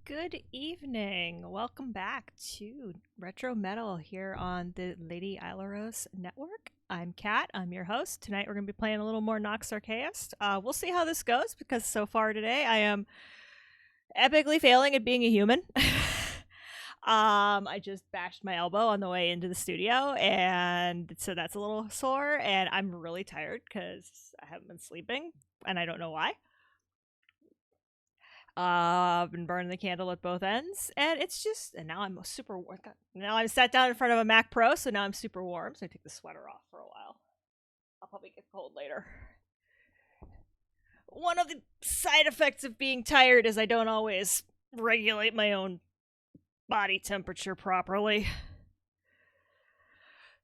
Good evening. Welcome back to Retro Metal here on the Lady Ilaros Network. I'm Kat. I'm your host. Tonight we're going to be playing a little more Nox Archaist. We'll see how this goes because so far today I am epically failing at being a human. I just bashed my elbow on the way into the studio, and so that's a little sore, and I'm really tired because I haven't been sleeping, and I don't know why. I've been burning the candle at both ends, and and now I'm super warm. Now I'm sat down in front of a Mac Pro, so now I'm super warm, so I take the sweater off for a while. I'll probably get cold later. One of the side effects of being tired is I don't always regulate my own body temperature properly.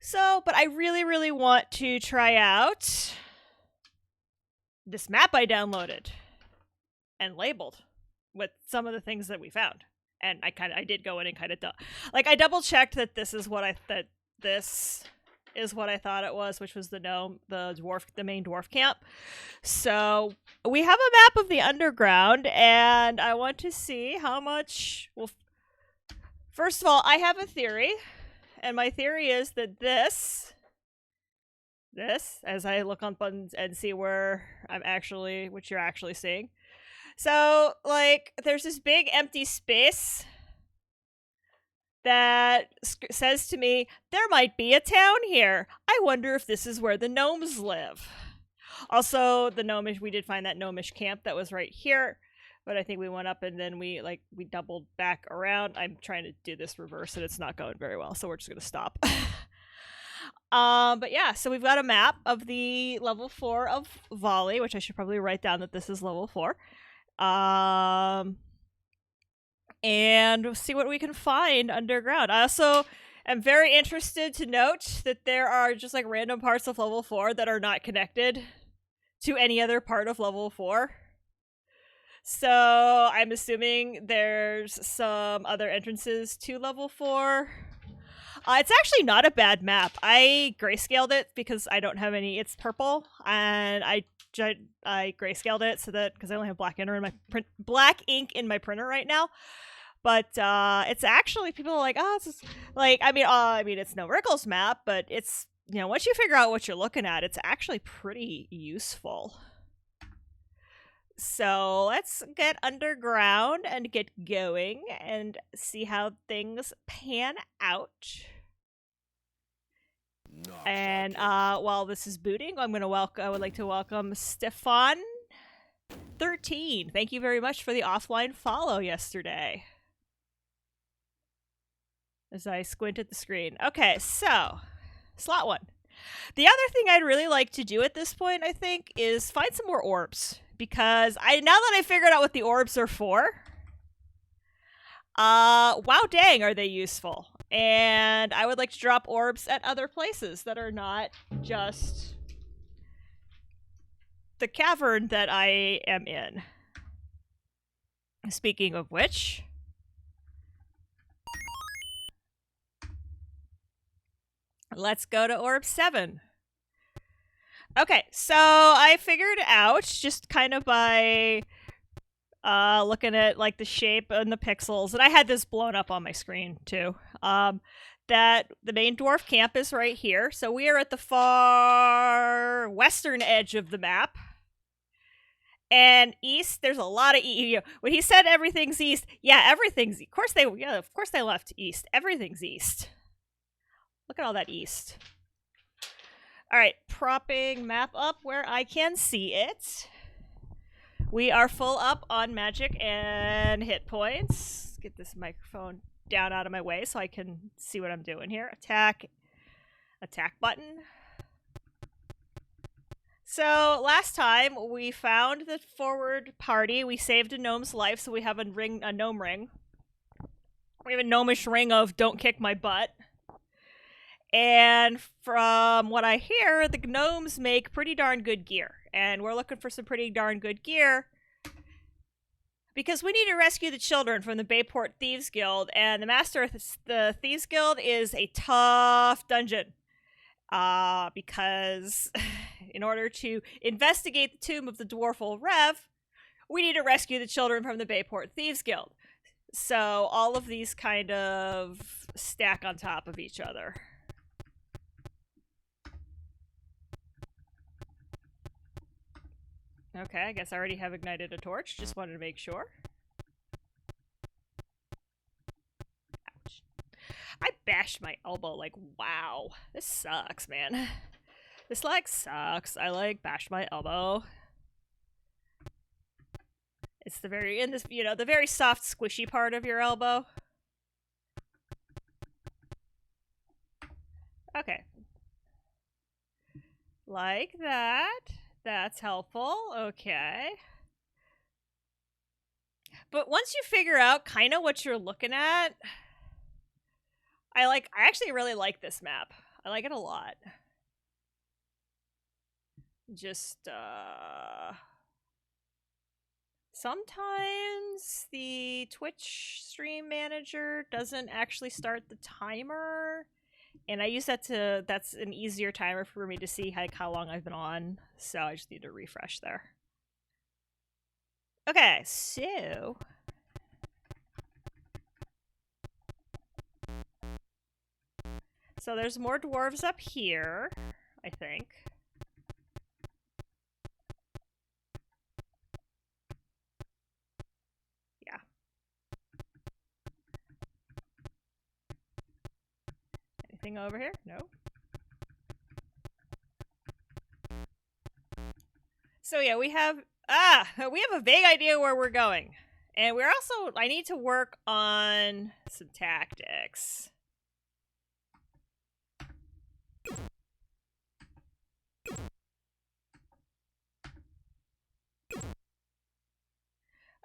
So, but I really, really want to try out this map I downloaded and labeled with some of the things that we found. And I did go in and I double checked that this is what I thought it was, which was the main dwarf camp. So we have a map of the underground, and I want to see how much. Well, first of all, I have a theory, and my theory is that this, as I look on buttons and see what you're actually seeing. So, there's this big empty space that says to me, there might be a town here. I wonder if this is where the gnomes live. Also, we did find that gnomish camp that was right here, but I think we went up and then we doubled back around. I'm trying to do this reverse and it's not going very well, so we're just going to stop. But yeah, so we've got a map of the level 4 of Volley, which I should probably write down that this is level 4. And we'll see what we can find underground. I also am very interested to note that there are just random parts of level 4 that are not connected to any other part of level 4. So I'm assuming there's some other entrances to level 4. It's actually not a bad map. I grayscaled it because I don't have any. It's purple, and I grayscaled it so that because I only have black ink in my printer right now. But it's actually, people are like, oh, it's just, it's no Rickles map, but it's, once you figure out what you're looking at, it's actually pretty useful. So let's get underground and get going and see how things pan out. And while this is booting, I would like to welcome Stefan13. Thank you very much for the offline follow yesterday. As I squint at the screen. Okay, so slot 1. The other thing I'd really like to do at this point, I think, is find some more orbs. Because now that I figured out what the orbs are for, wow dang, are they useful. And I would like to drop orbs at other places that are not just the cavern that I am in. Speaking of which, let's go to orb 7. Okay, so I figured out, just kind of by looking at the shape and the pixels, and I had this blown up on my screen too, that the main dwarf camp is right here. So we are at the far western edge of the map. And east, there's a lot of when he said everything's east, yeah, everything's of course they left east. Everything's east. Look at all that east. All right, propping map up where I can see it. We are full up on magic and hit points. Get this microphone down out of my way so I can see what I'm doing here. Attack button. So last time we found the forward party. We saved a gnome's life, so we have a gnome ring. We have a gnomish ring of don't kick my butt. And from what I hear, the gnomes make pretty darn good gear. And we're looking for some pretty darn good gear because we need to rescue the children from the Bayport Thieves Guild. And the Master of the Thieves Guild is a tough dungeon. Because in order to investigate the tomb of the Dwarful Rev, we need to rescue the children from the Bayport Thieves Guild. So all of these kind of stack on top of each other. Okay, I guess I already have ignited a torch. Just wanted to make sure. Ouch. I bashed my elbow like, wow. This sucks, man. This like sucks. I like bashed my elbow. It's the very, in this, you know, the very soft, squishy part of your elbow. Okay. Like that. That's helpful. Okay. But once you figure out kind of what you're looking at, I actually really like this map. I like it a lot. Just, sometimes the Twitch stream manager doesn't actually start the timer. And I use that to, that's an easier timer for me to see how long I've been on. So I just need to refresh there. Okay, so. So there's more dwarves up here, I think. Yeah. Anything over here? No. So yeah, we have a vague idea where we're going. And we're also, I need to work on some tactics.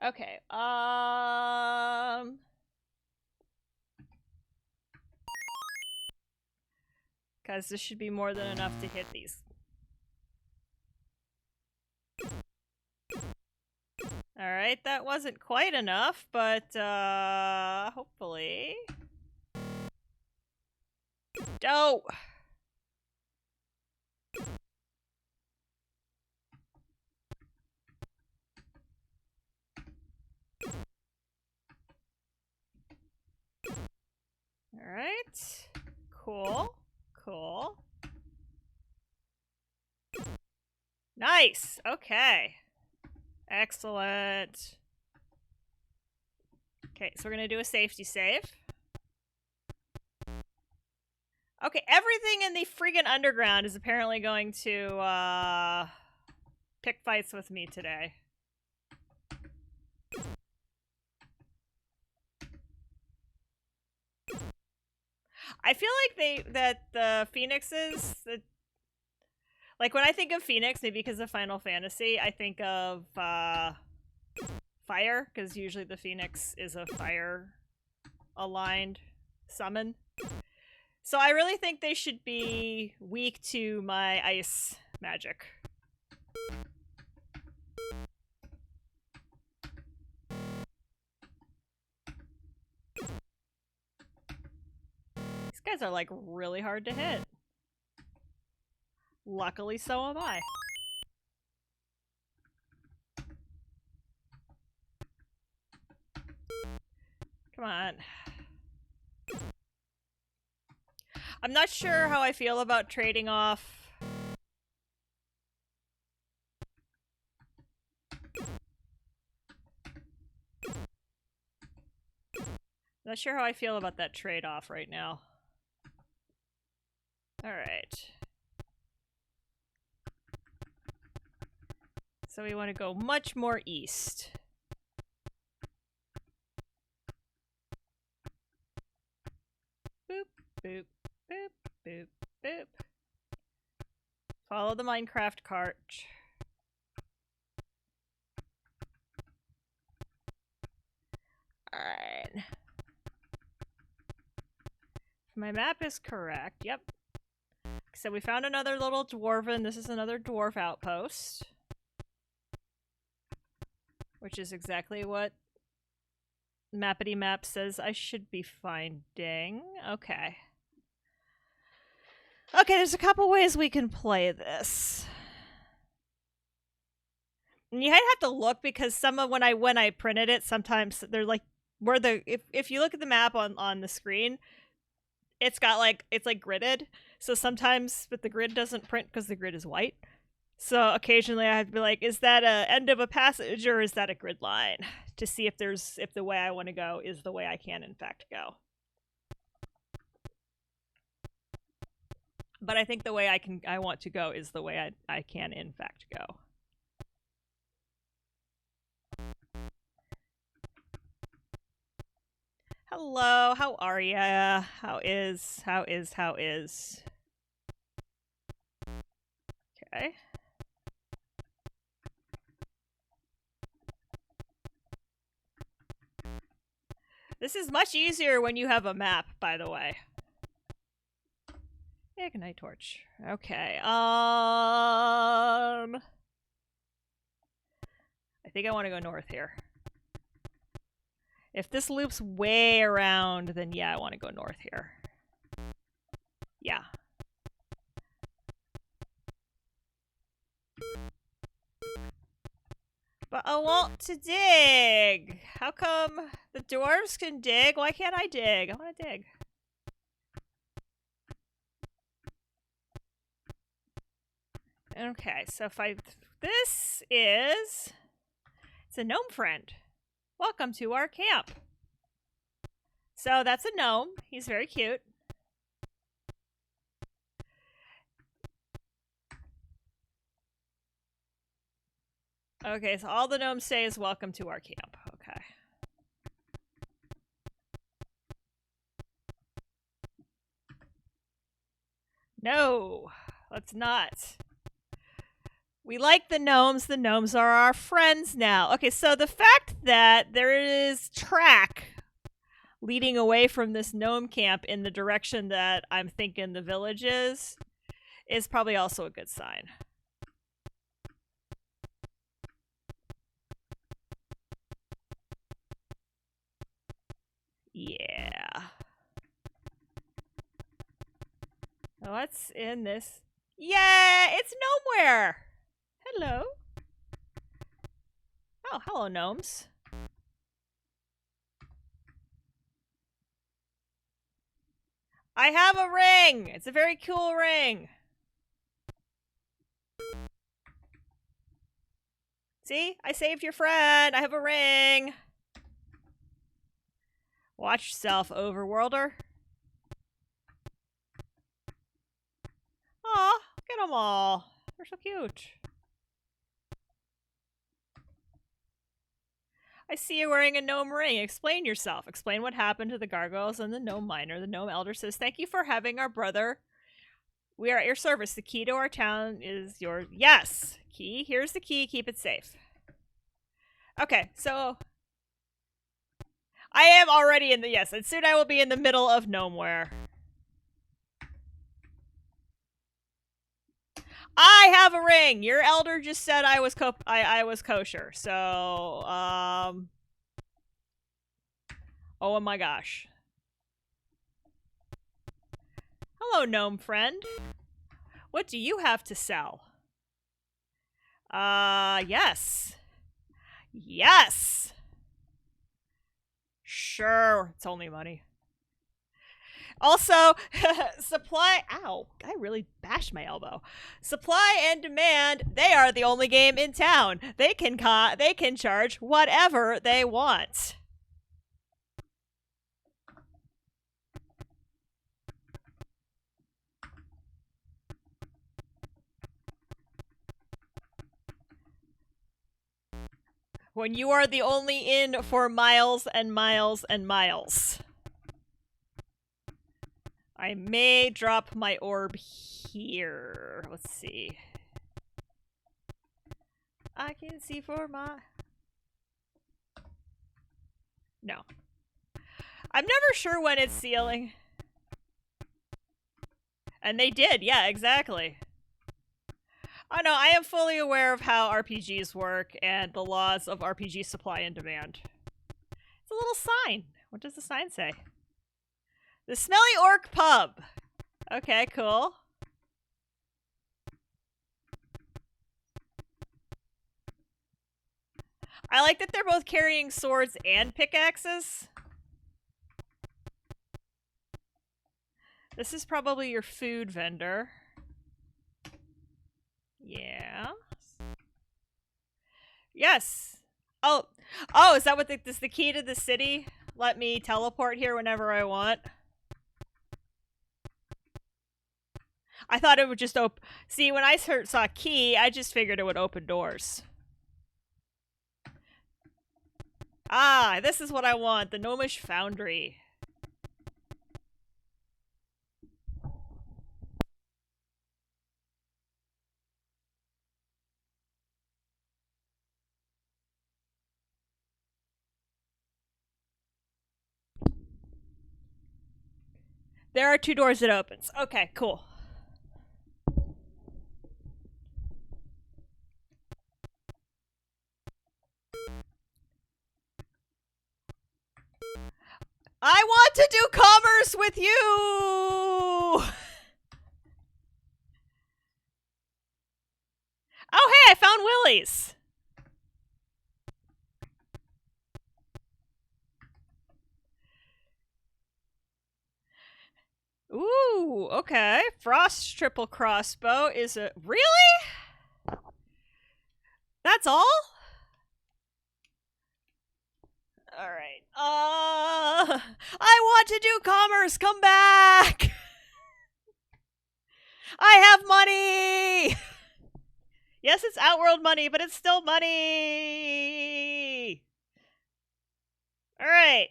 Okay, because this should be more than enough to hit these. Alright, that wasn't quite enough, but, hopefully. Oh! Alright. Cool. Cool. Nice! Okay. Excellent. Okay, so we're gonna do a safety save. Okay, everything in the freaking underground is apparently going to, pick fights with me today. I feel like the Phoenixes, like when I think of Phoenix, maybe because of Final Fantasy, I think of fire, because usually the Phoenix is a fire aligned summon. So I really think they should be weak to my ice magic. These guys are like really hard to hit. Luckily, so am I. Come on. I'm not sure how I feel about trading off. Not sure how I feel about that trade-off right now. Alright. So we want to go much more east. Boop, boop, boop, boop, boop. Follow the Minecraft cart. Alright. If my map is correct, yep. So we found another little dwarven. This is another dwarf outpost. Which is exactly what Mappity Map says I should be finding. Okay. Okay, there's a couple ways we can play this. And you have to look because some of when I printed it, sometimes they're like where the if you look at the map on the screen, it's got like it's like gridded. So sometimes, but the grid doesn't print because the grid is white. So occasionally I have to be like, is that a end of a passage or is that a grid line? To see if the way I want to go is the way I can in fact go. But I think the way I want to go is the way I can in fact go. Hello, how are ya? How is? Okay. This is much easier when you have a map, by the way. Ignite torch. Okay. I think I want to go north here. If this loops way around, then yeah, I want to go north here. Yeah. But I want to dig. How come the dwarves can dig? Why can't I dig? I want to dig. Okay, so this is... It's a gnome friend. Welcome to our camp. So that's a gnome. He's very cute. Okay, so all the gnomes say is welcome to our camp. Okay. No, let's not. We like the gnomes. The gnomes are our friends now. Okay, so the fact that there is track leading away from this gnome camp in the direction that I'm thinking the village is probably also a good sign. Yeah. What's in this? Yeah, it's nowhere. Hello. Oh, hello, gnomes. I have a ring. It's a very cool ring. See? I saved your friend. I have a ring. Watch yourself, overworlder. Aw, look at them all. They're so cute. I see you wearing a gnome ring. Explain yourself. Explain what happened to the gargoyles and the gnome miner. The gnome elder says, thank you for having our brother. We are at your service. The key to our town is yours. Yes! Key. Here's the key. Keep it safe. Okay, so... I am already in the... Yes, and soon I will be in the middle of Gnomeware. I have a ring. Your elder just said I was I was kosher. So, oh my gosh. Hello, gnome friend. What do you have to sell? Yes. Yes. Sure, it's only money. Also, supply... Ow, I really bashed my elbow. Supply and demand, they are the only game in town. They can charge whatever they want. When you are the only inn for miles and miles and miles. I may drop my orb here. Let's see. I can see for my... No. I'm never sure when it's sealing. And they did, yeah, exactly. Oh no, I am fully aware of how RPGs work and the laws of RPG supply and demand. It's a little sign. What does the sign say? The Smelly Orc Pub. Okay, cool. I like that they're both carrying swords and pickaxes. This is probably your food vendor. Yeah. Yes. Oh, is that what is the key to the city? Let me teleport here whenever I want. I thought it would just open. See, when I saw key, I just figured it would open doors. Ah, this is what I want. The Gnomish Foundry. There are 2 doors that opens. Okay, cool. I want to do commerce with you! Oh, hey, I found Willie's. Ooh, okay. Frost triple crossbow is a... Really? That's all? Alright. I want to do commerce! Come back! I have money! Yes, it's Outworld money, but it's still money! Alright.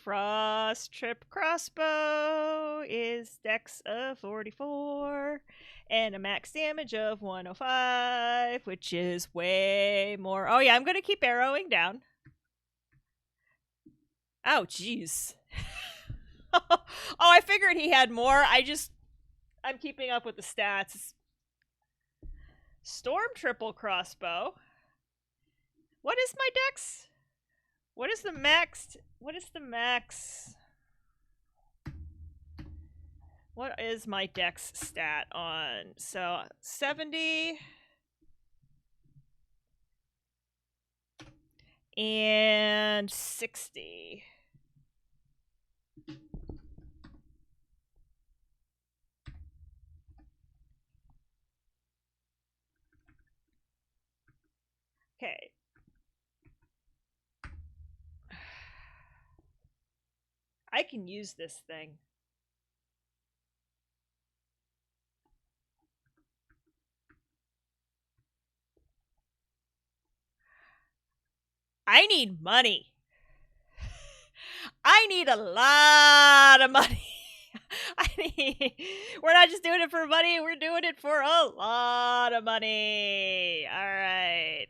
Frost Trip Crossbow is dex of 44 and a max damage of 105, which is way more. Oh, yeah, I'm going to keep arrowing down. Oh, jeez. Oh, I figured he had more. I'm keeping up with the stats. Storm Triple Crossbow. What is my dex? What is the max? What is my dex stat on? So 70 and 60. Okay. I can use this thing. I need money. I need a lot of money. We're not just doing it for money, we're doing it for a lot of money. Alright.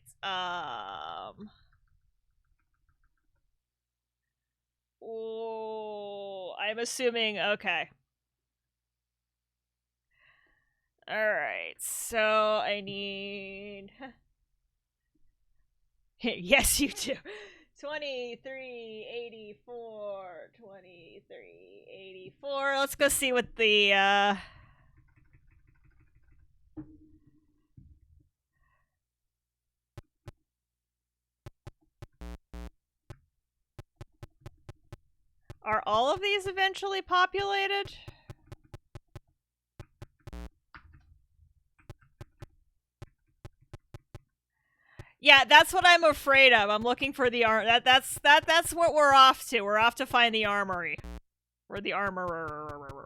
Oh, I'm assuming, okay. Alright, so I need... Yes, you do. 2384, 2384. Let's go see what the, Are all of these eventually populated? Yeah, that's what I'm afraid of. I'm looking for the that's what we're off to. We're off to find the armory. Or the armorer.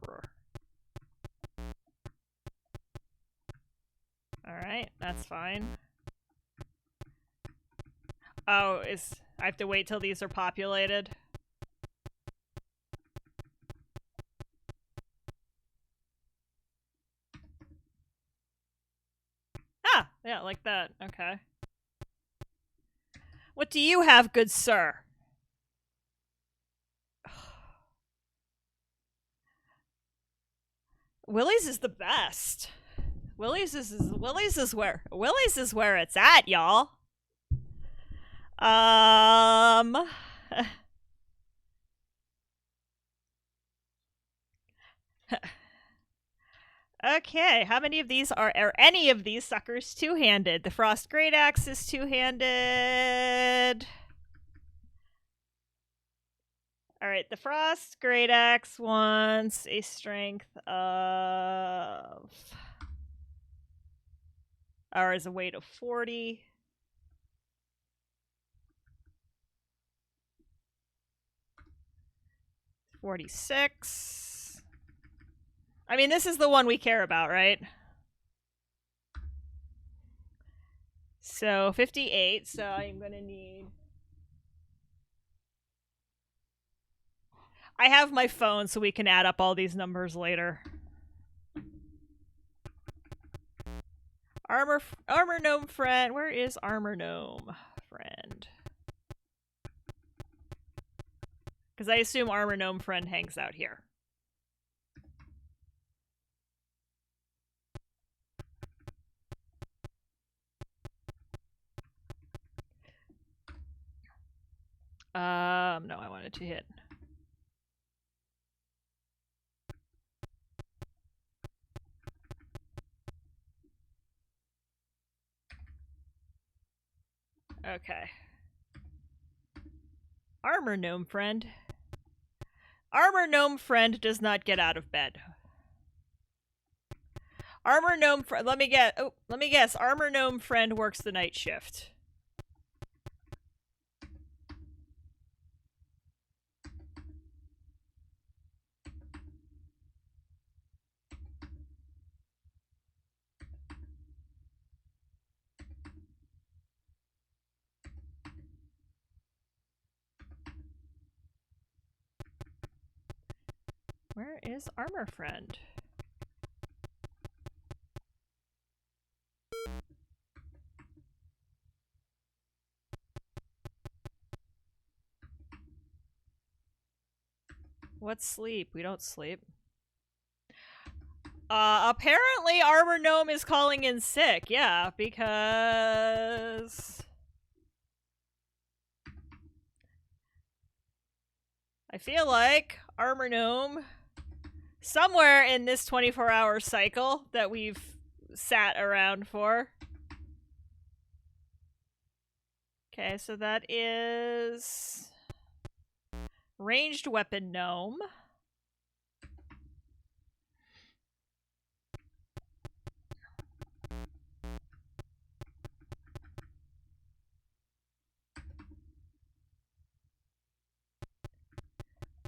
Alright, that's fine. Oh, I have to wait till these are populated? Ah, yeah, like that. Okay. What do you have, good sir? Willie's is the best. Willie's is where it's at, y'all. Okay, how many of these are any of these suckers two-handed? The Frost Great Axe is two-handed. Alright, the Frost Great Axe wants a strength of... or is a weight of 40. $46. I mean, this is the one we care about, right? So 58, so I'm gonna need... I have my phone so we can add up all these numbers later. Armor Gnome Friend. Where is Armor Gnome Friend? Because I assume Armor Gnome Friend hangs out here. No, I wanted to hit. Okay. Armor Gnome Friend. Armor Gnome Friend does not get out of bed. Armor Gnome Friend. Let me guess. Armor Gnome Friend works the night shift. Where is Armor Friend? What's sleep? We don't sleep. Apparently Armor Gnome is calling in sick. Yeah, because... I feel like Armor Gnome, somewhere in this 24-hour cycle that we've sat around for. Okay, so that is... Ranged Weapon Gnome.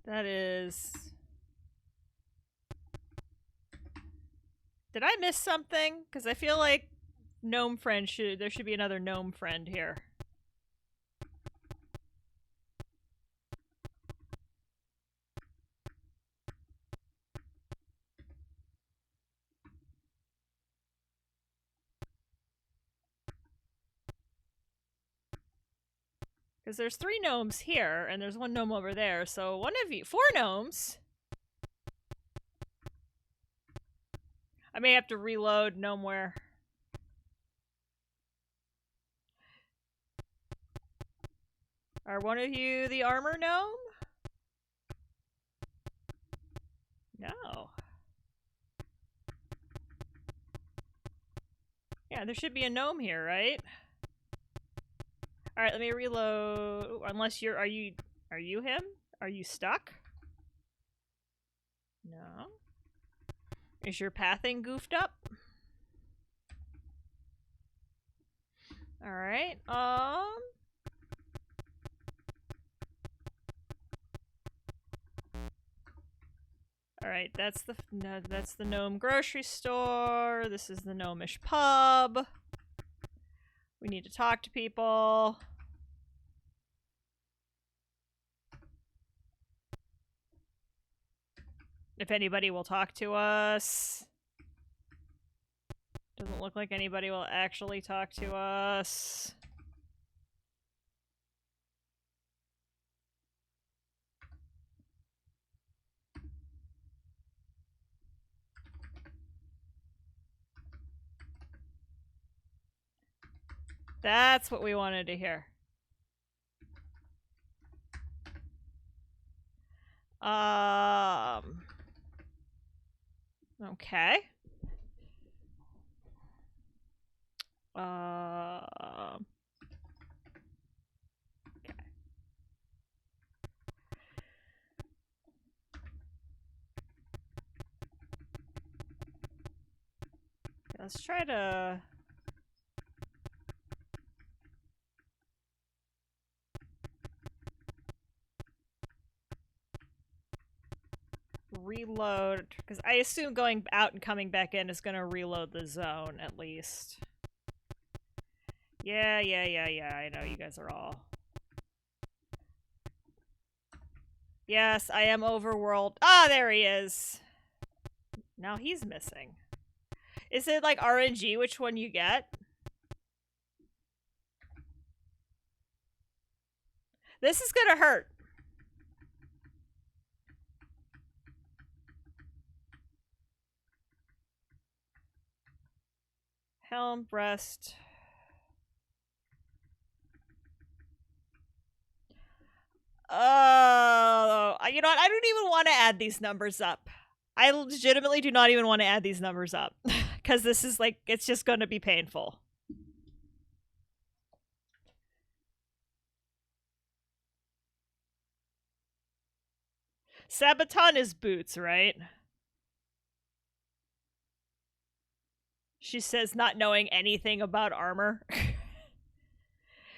That is... Did I miss something? Because I feel like Gnome Friend there should be another Gnome Friend here. Because there's 3 gnomes here, and there's 1 gnome over there, so 4 gnomes. I may have to reload Gnomeware. Are one of you the armor gnome? No. Yeah, there should be a gnome here, right? Alright, let me reload. Unless are you him? Are you stuck? No. Is your pathing goofed up? Alright, Alright, that's the gnome grocery store. This is the gnomish pub. We need to talk to people. If anybody will talk to us. Doesn't look like anybody will actually talk to us. That's what we wanted to hear. Okay. Okay. Let's try to... reload, because I assume going out and coming back in is going to reload the zone, at least. Yeah, I know you guys are all... Yes, I am overworld. Ah, there he is! Now he's missing. Is it like RNG which one you get? This is gonna hurt. Helm, breast. Oh, you know what? I don't even want to add these numbers up. I legitimately do not even want to add these numbers up. Because this is like, it's just going to be painful. Sabaton is boots, right? She says not knowing anything about armor.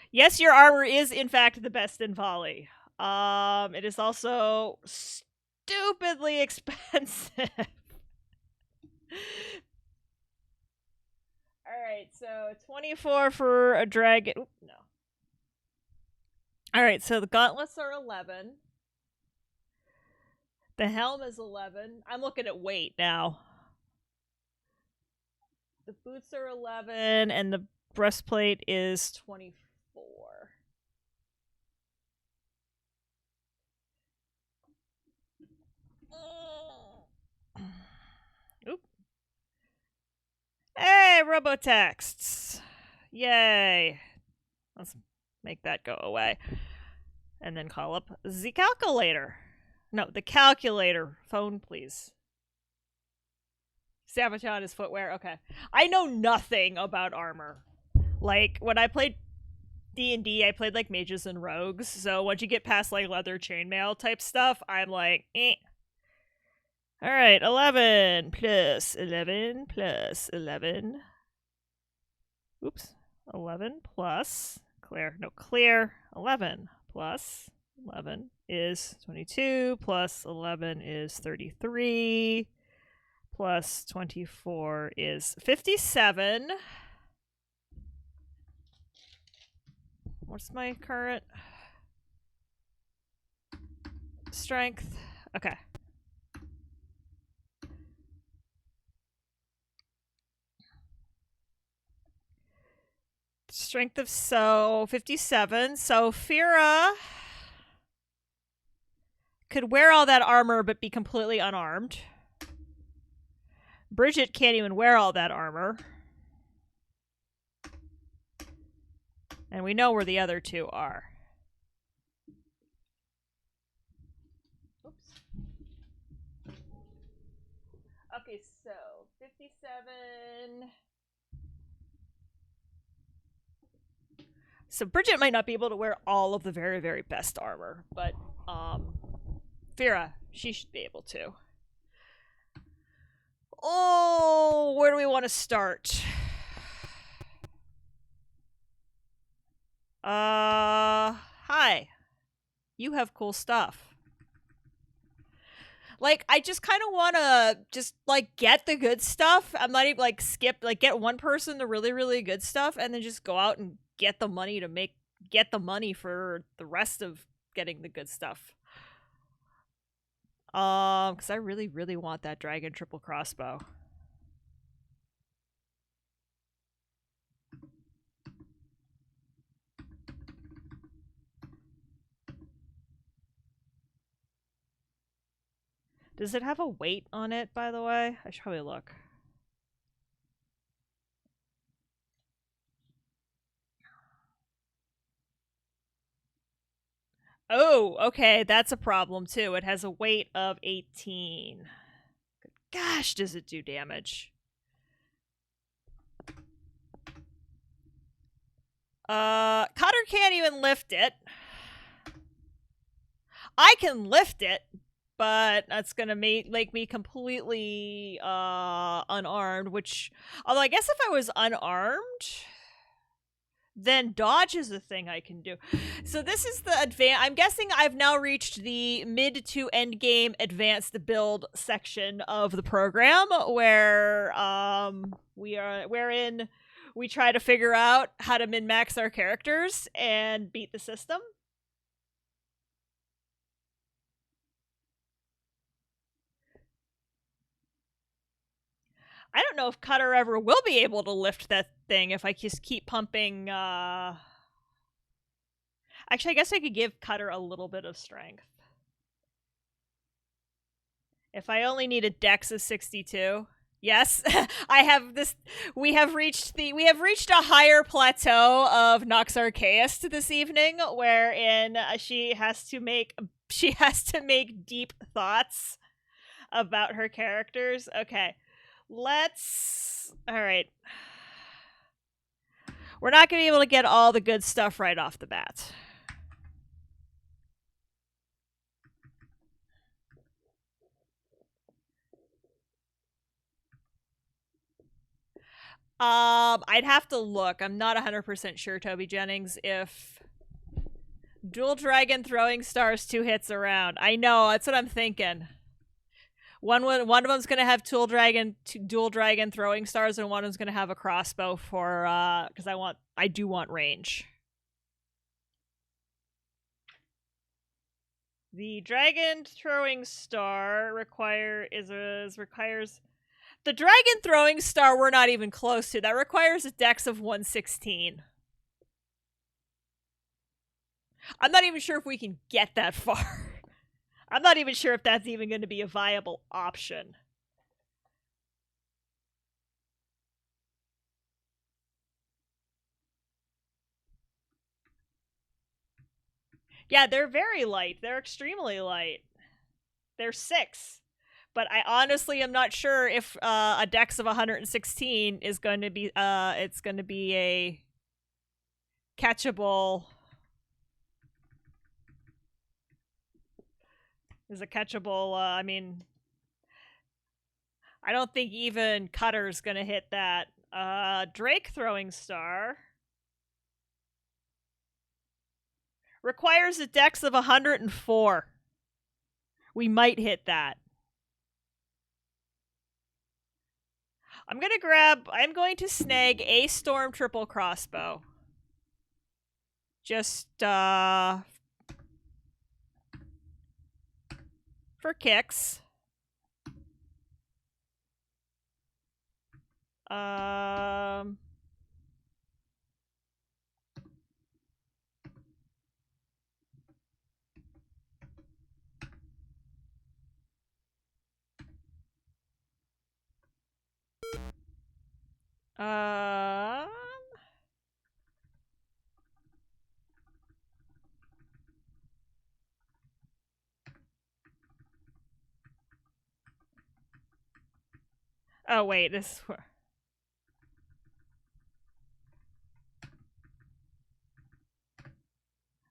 Yes, your armor is in fact the best in Volley. It is also stupidly expensive. Alright, so 24 for a dragon. Oop, no. Alright, so the gauntlets are 11. The helm is 11. I'm looking at weight now. The boots are 11, and the breastplate is 24. Oop. Hey, robotexts! Yay! Let's make that go away. And then call up the calculator. No, the calculator. Phone, please. Sabaton is footwear. Okay. I know nothing about armor. Like, when I played D&D, I played, like, mages and rogues. So once you get past, like, leather chainmail type stuff, I'm like, eh. Alright, 11 plus 11 plus 11. Oops. 11 plus... Clear. No, clear. 11 plus 11 is 22. Plus 11 is 33. Plus 24 is 57. What's my current strength? Okay. Strength of 57. So Fira could wear all that armor but be completely unarmed. Bridget can't even wear all that armor. And we know where the other two are. Oops. Okay, so 57. So Bridget might not be able to wear all of the very, very best armor, but Fira, she should be able to. Oh, where do we want to start? Hi. You have cool stuff. Like, I just kind of want to just, like, get the good stuff. I'm not even, like, skip, like, get one person the really, really good stuff, and then just go out and get the money to get the money for the rest of getting the good stuff. Because I really, really want that dragon triple crossbow. Does it have a weight on it, by the way? I should probably look. Oh, okay, that's a problem too. It has a weight of 18. Gosh, does it do damage? Cutter can't even lift it. I can lift it, but that's gonna make me completely unarmed, which, although I guess if I was unarmed, then dodge is a thing I can do. So this is the I'm guessing I've now reached the mid to end game advanced build section of the program, where wherein we try to figure out how to min-max our characters and beat the system. I don't know if Cutter ever will be able to lift that thing if I just keep pumping. Actually, I guess I could give Cutter a little bit of strength. If I only need a dex of 62. Yes, I have this. We have reached a higher plateau of Nox Archaist this evening, wherein she has to make deep thoughts about her characters. Okay, all right. We're not going to be able to get all the good stuff right off the bat. I'd have to look. I'm not 100% sure, Toby Jennings, if dual dragon throwing stars 2 hits around. I know, that's what I'm thinking. One of them's gonna have dual dragon throwing stars, and one of them's gonna have a crossbow for because I do want range. The dragon throwing star requires the dragon throwing star we're not even close to. That requires a dex of 116. I'm not even sure if we can get that far. I'm not even sure if that's even going to be a viable option. Yeah, they're very light. They're extremely light. They're 6. But I honestly am not sure if a dex of 116 is going to be it's going to be a catchable I mean, I don't think even Cutter's going to hit that. Drake throwing star requires a dex of 104. We might hit that. I'm going to snag a storm triple crossbow. Just, for kicks. Oh, wait, this...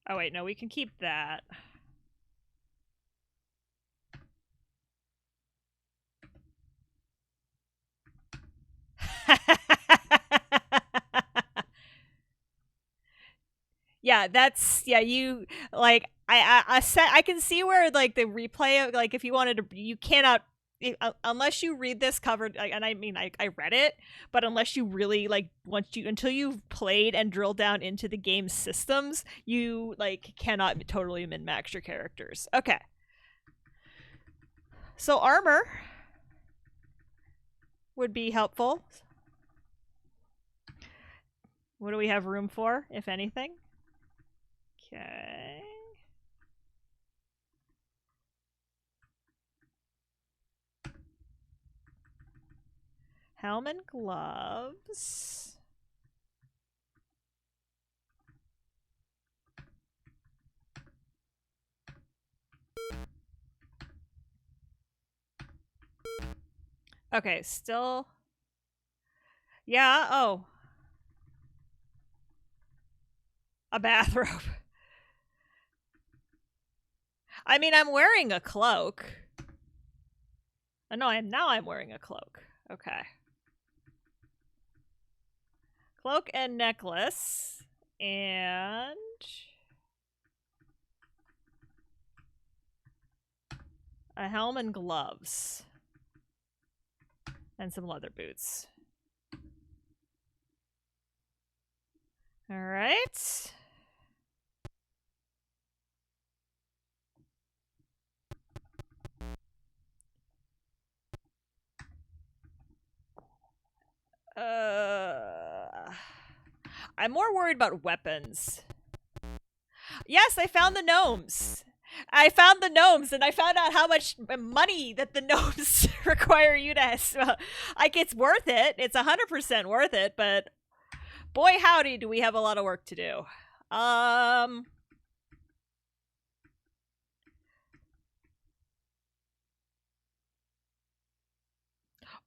Oh, wait, no, we can keep that. Yeah, that's... Yeah, you... Like, I can see where, like, the replay... Like, if you wanted to... You cannot... unless you read this covered, and I mean, I read it, but unless you really, like, until you've played and drilled down into the game's systems, you, like, cannot totally min-max your characters. Okay. So armor would be helpful. What do we have room for, if anything? Okay. Helm and gloves. Okay, still... Yeah, oh. A bathrobe. I mean, I'm wearing a cloak. Oh, no, I'm wearing a cloak. Okay. Cloak and necklace. And... a helm and gloves. And some leather boots. Alright. I'm more worried about weapons. Yes, I found the gnomes. I found the gnomes, and I found out how much money that the gnomes require you to. Well, like, it's worth it. It's 100% worth it, but boy, howdy, do we have a lot of work to do.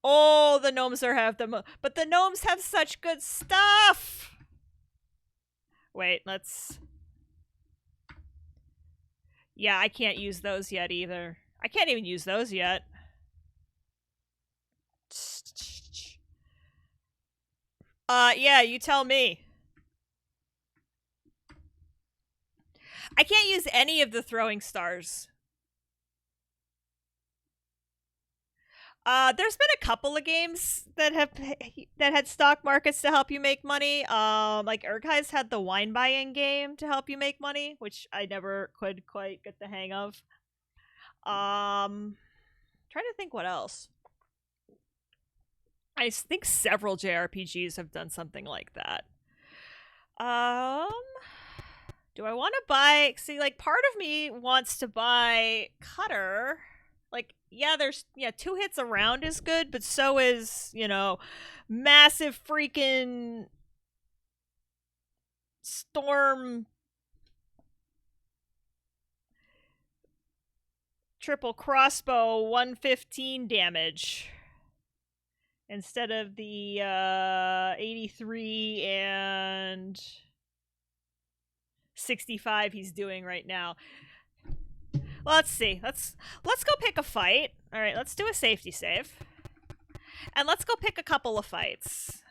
Oh, the gnomes have the but the gnomes have such good stuff. Wait, let's. Yeah, I can't use those yet either. I can't even use those yet. Yeah, you tell me. I can't use any of the throwing stars. There's been a couple of games that had stock markets to help you make money. Like Archaist had the wine buying game to help you make money, which I never could quite get the hang of. Trying to think what else. I think several JRPGs have done something like that. Do I want to buy? See, like, part of me wants to buy Cutter. Like, yeah, 2 hits around is good, but so is, massive freaking storm triple crossbow 115 damage instead of the 83 and 65 he's doing right now. Well, let's see. Let's go pick a fight. All right, let's do a safety save. And let's go pick a couple of fights.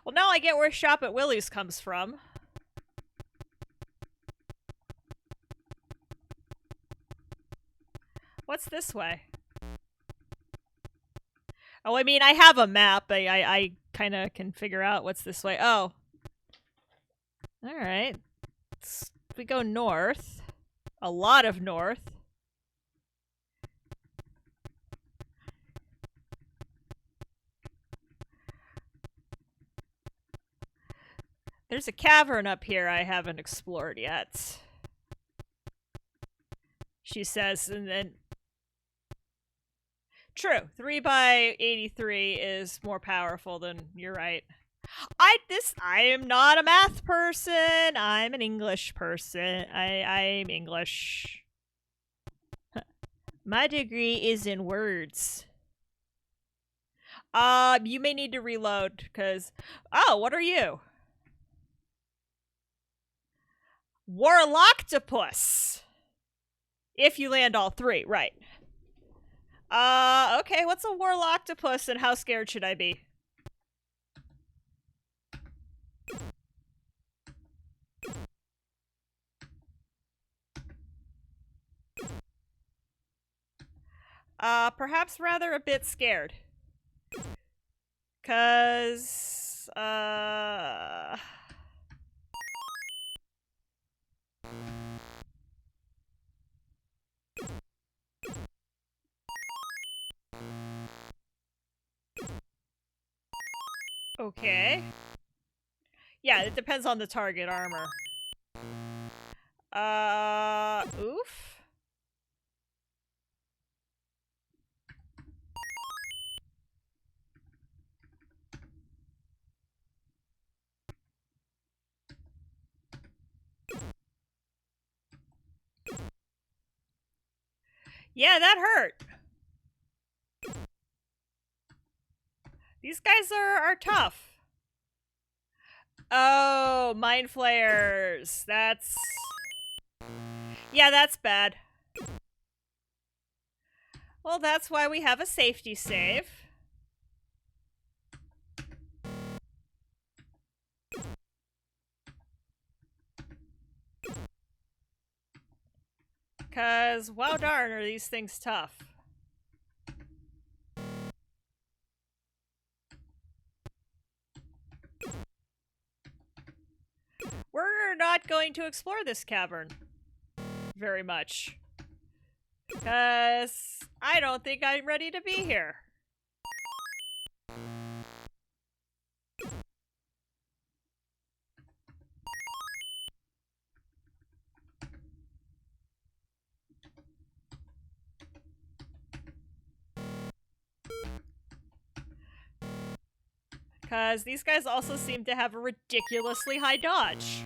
Well, now I get where Shop at Willie's comes from. What's this way? Oh, I mean, I have a map. I kind of can figure out what's this way. Oh. Alright. We go north. A lot of north. There's a cavern up here I haven't explored yet. She says, and then... True. 3 by 83 is more powerful than... You're right. I am not a math person. I'm an English person. I'm English. My degree is in words. You may need to reload, because... Oh, what are you? Warlocktopus. If you land all 3, right. Okay, what's a Warlocktopus and how scared should I be? Perhaps rather a bit scared. 'Cause, okay. Yeah, it depends on the target armor. Oof. Yeah, that hurt. These guys are tough. Oh, mind flayers. That's... Yeah, that's bad. Well, that's why we have a safety save. Because, wow darn, are these things tough. We're not going to explore this cavern very much. Because I don't think I'm ready to be here. Because these guys also seem to have a ridiculously high dodge.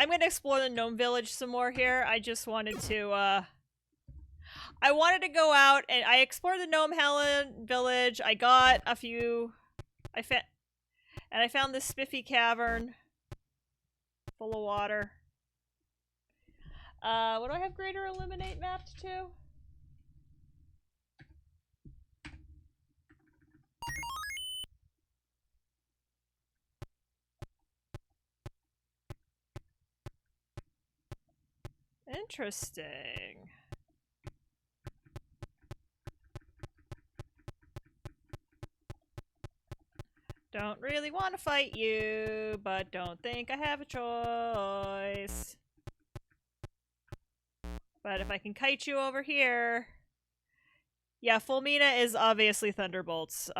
I'm gonna explore the gnome village some more here. I just wanted to, I wanted to go out and I explored the gnome Helen village. I got a few, I found this spiffy cavern full of water. What do I have Greater Illuminate mapped to? Interesting. Don't really want to fight you, but don't think I have a choice. But if I can kite you over here... Yeah, Fulmina is obviously Thunderbolts.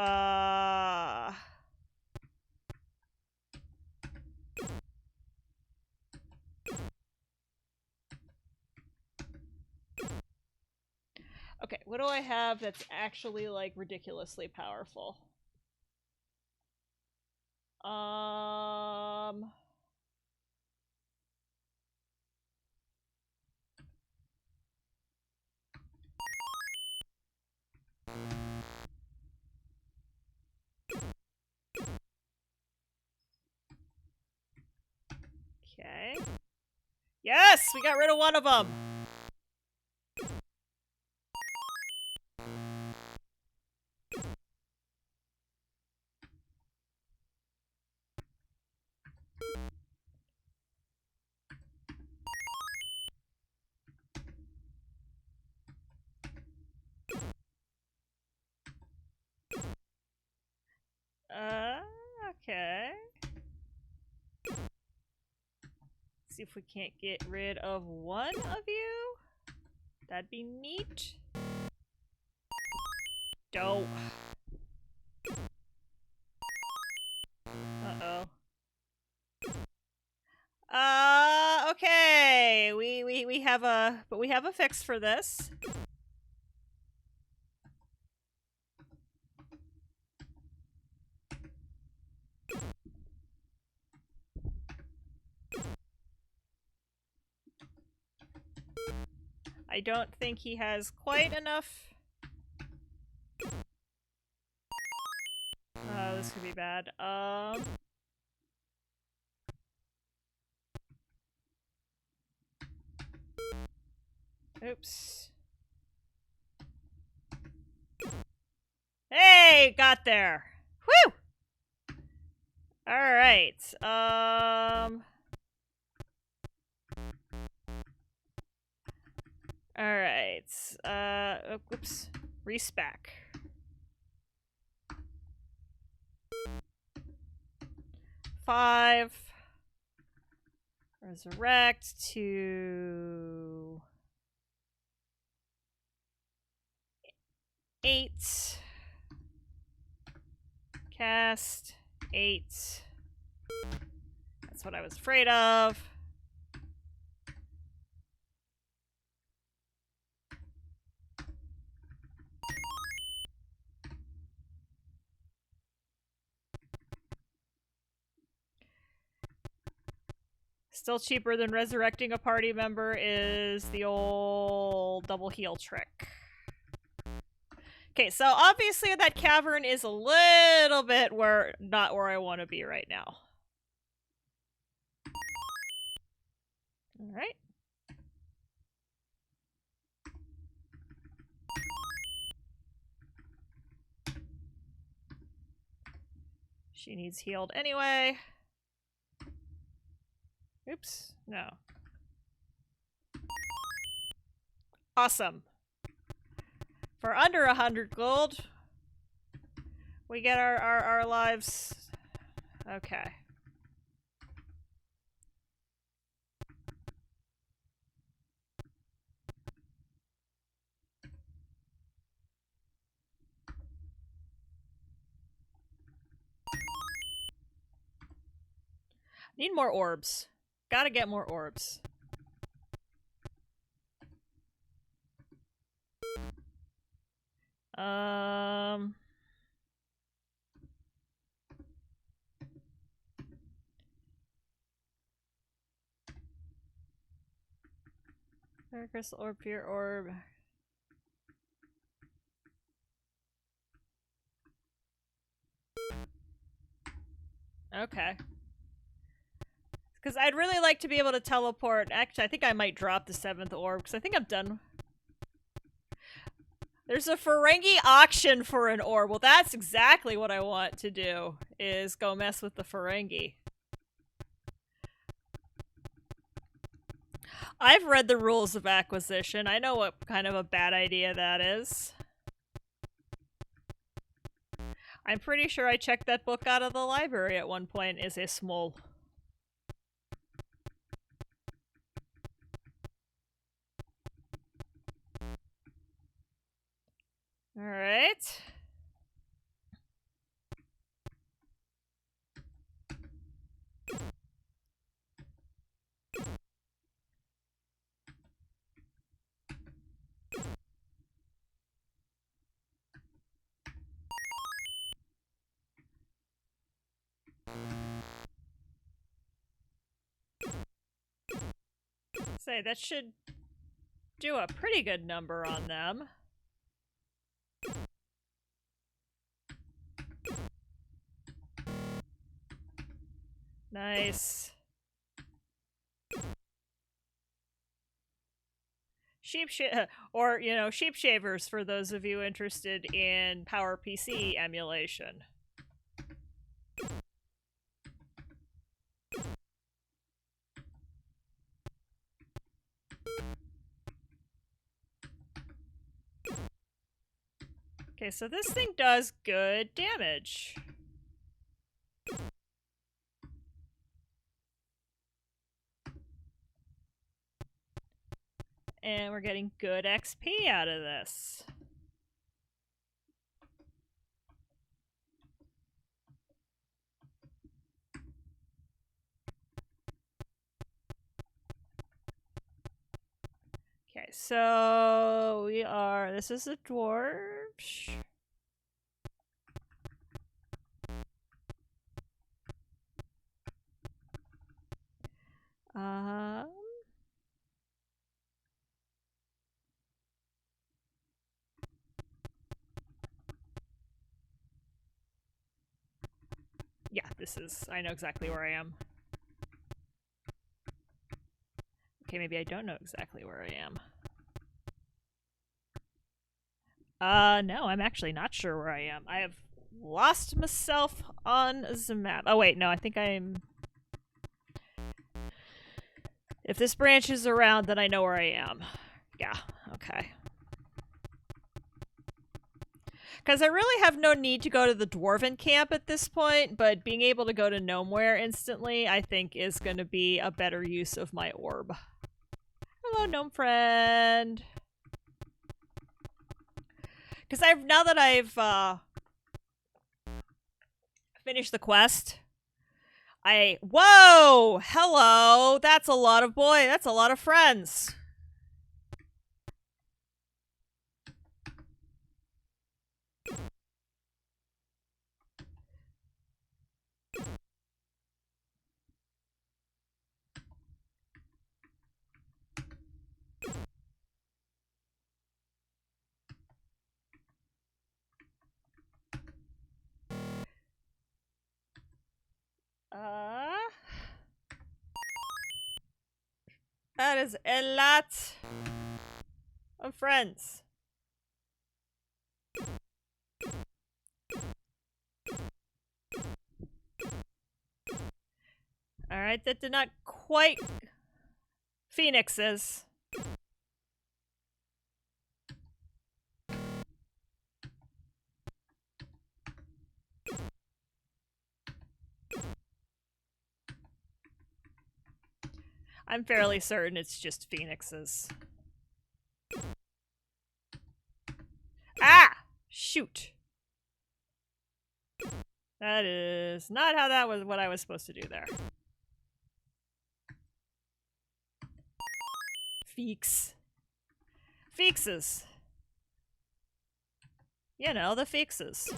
Okay, what do I have that's actually, like, ridiculously powerful? Okay. Yes! We got rid of one of them! Okay. See if we can't get rid of one of you. That'd be neat. Dope. Uh-oh. Okay. We have a fix for this. I don't think he has quite enough. Oh, this could be bad. Oops. Hey, got there. Whew! Alright. Alright. Oops. Respec. Five. Resurrect to 8. Cast 8. That's what I was afraid of. Still cheaper than resurrecting a party member is the old double heal trick. Okay, so obviously that cavern is a little bit not where I want to be right now. Alright. She needs healed anyway. Oops, no. Awesome. For under 100 gold, we get our lives. Okay. Need more orbs. Gotta get more orbs. Crystal orb, pure orb. Okay. Because I'd really like to be able to teleport. Actually, I think I might drop the 7th orb, because I think I'm done. There's a Ferengi auction for an orb. Well, that's exactly what I want to do, is go mess with the Ferengi. I've read the rules of acquisition. I know what kind of a bad idea that is. I'm pretty sure I checked that book out of the library at one point as a small. Alright. Say, that should do a pretty good number on them. Nice. Sheep shavers for those of you interested in PowerPC emulation. Okay, so this thing does good damage. And we're getting good XP out of this. Okay, so this is a dwarf. Yeah, I know exactly where I am. Okay, maybe I don't know exactly where I am. No, I'm actually not sure where I am. I have lost myself on the map. Oh wait, no, I think I'm... If this branch is around, then I know where I am. Yeah, okay. Because I really have no need to go to the Dwarven camp at this point, but being able to go to Gnomeware instantly, I think, is going to be a better use of my orb. Hello, gnome friend. Because now that I've finished the quest, whoa! Hello! That's a lot of friends. Uh, that is a lot of friends. Alright, that did not quite... Phoenixes. I'm fairly certain it's just phoenixes. Ah! Shoot. That is not how that was what I was supposed to do there. Feeks. Feekses. You know, the feekses.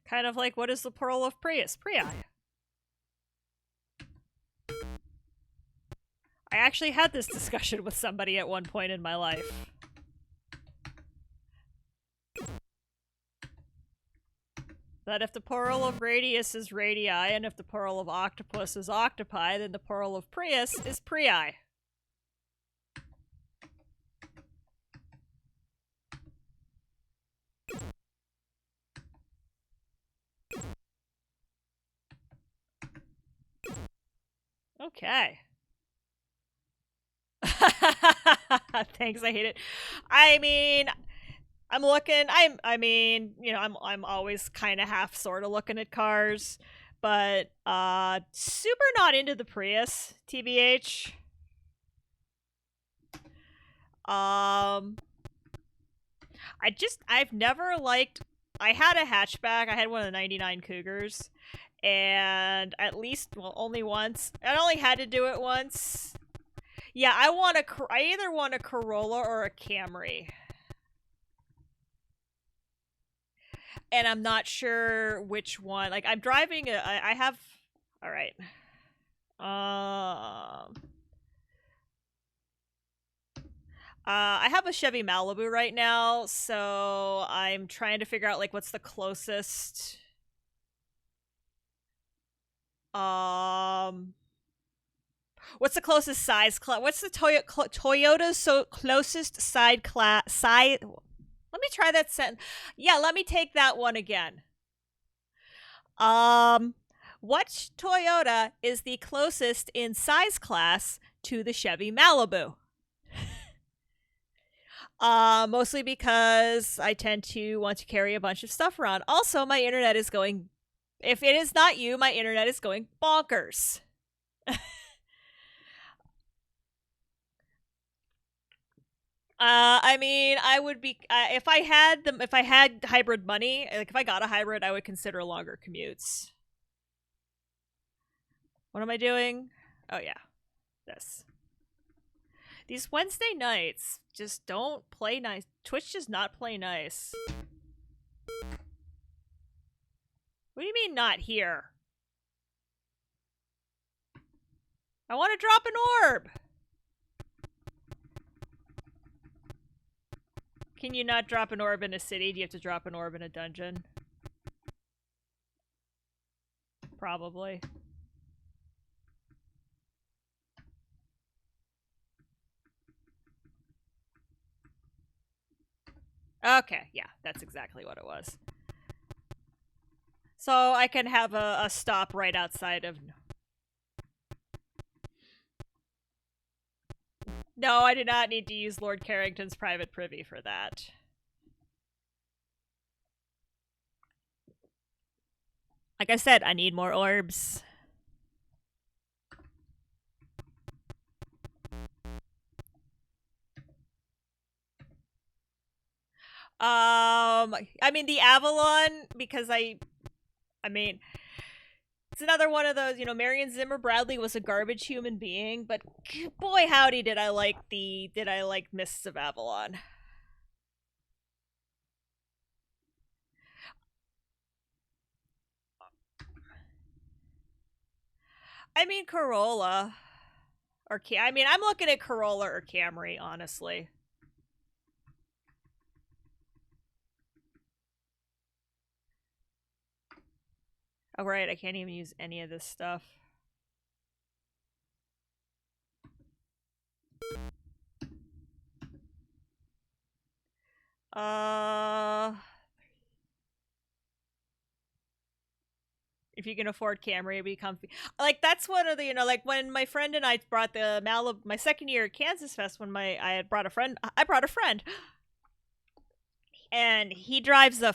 Kind of like, what is the plural of Prius? Prii. I actually had this discussion with somebody at one point in my life. That if the plural of radius is radii, and if the plural of octopus is octopi, then the plural of Prius is prii. Okay. Thanks, I hate it. I mean, I'm looking. I mean, you know, I'm always kind of half sort of looking at cars, but super not into the Prius, tbh. I've never liked. I had a hatchback. I had one of the '99 Cougars, and at least, well, only once. I only had to do it once. Yeah, I either want a Corolla or a Camry. And I'm not sure which one. Like, I'm driving I have... Alright. I have a Chevy Malibu right now, so I'm trying to figure out, like, what's the closest... What's the closest size class? What's the Toyota's closest side class... Let me try that sentence. Yeah, let me take that one again. What Toyota is the closest in size class to the Chevy Malibu? Mostly because I tend to want to carry a bunch of stuff around. Also, my internet is going... If it is not you, my internet is going bonkers. I mean, I would be if I had hybrid money, like if I got a hybrid, I would consider longer commutes. What am I doing? Oh yeah, this. These Wednesday nights just don't play nice. Twitch does not play nice. What do you mean not here? I want to drop an orb. Can you not drop an orb in a city? Do you have to drop an orb in a dungeon? Probably. Okay, yeah, that's exactly what it was. So I can have a stop right outside of... No, I do not need to use Lord Carrington's private privy for that. Like I said, I need more orbs. I mean, the Avalon, because I mean, it's another one of those, you know, Marion Zimmer Bradley was a garbage human being, but boy howdy did I like Mists of Avalon. I mean, Corolla. or I mean, I'm looking at Corolla or Camry, honestly. Oh, right, I can't even use any of this stuff. If you can afford Camry, it'd be comfy. Like that's one of the like when my friend and I brought the Malibu my second year at Kansas Fest when I had brought a friend. I brought a friend, and he drives the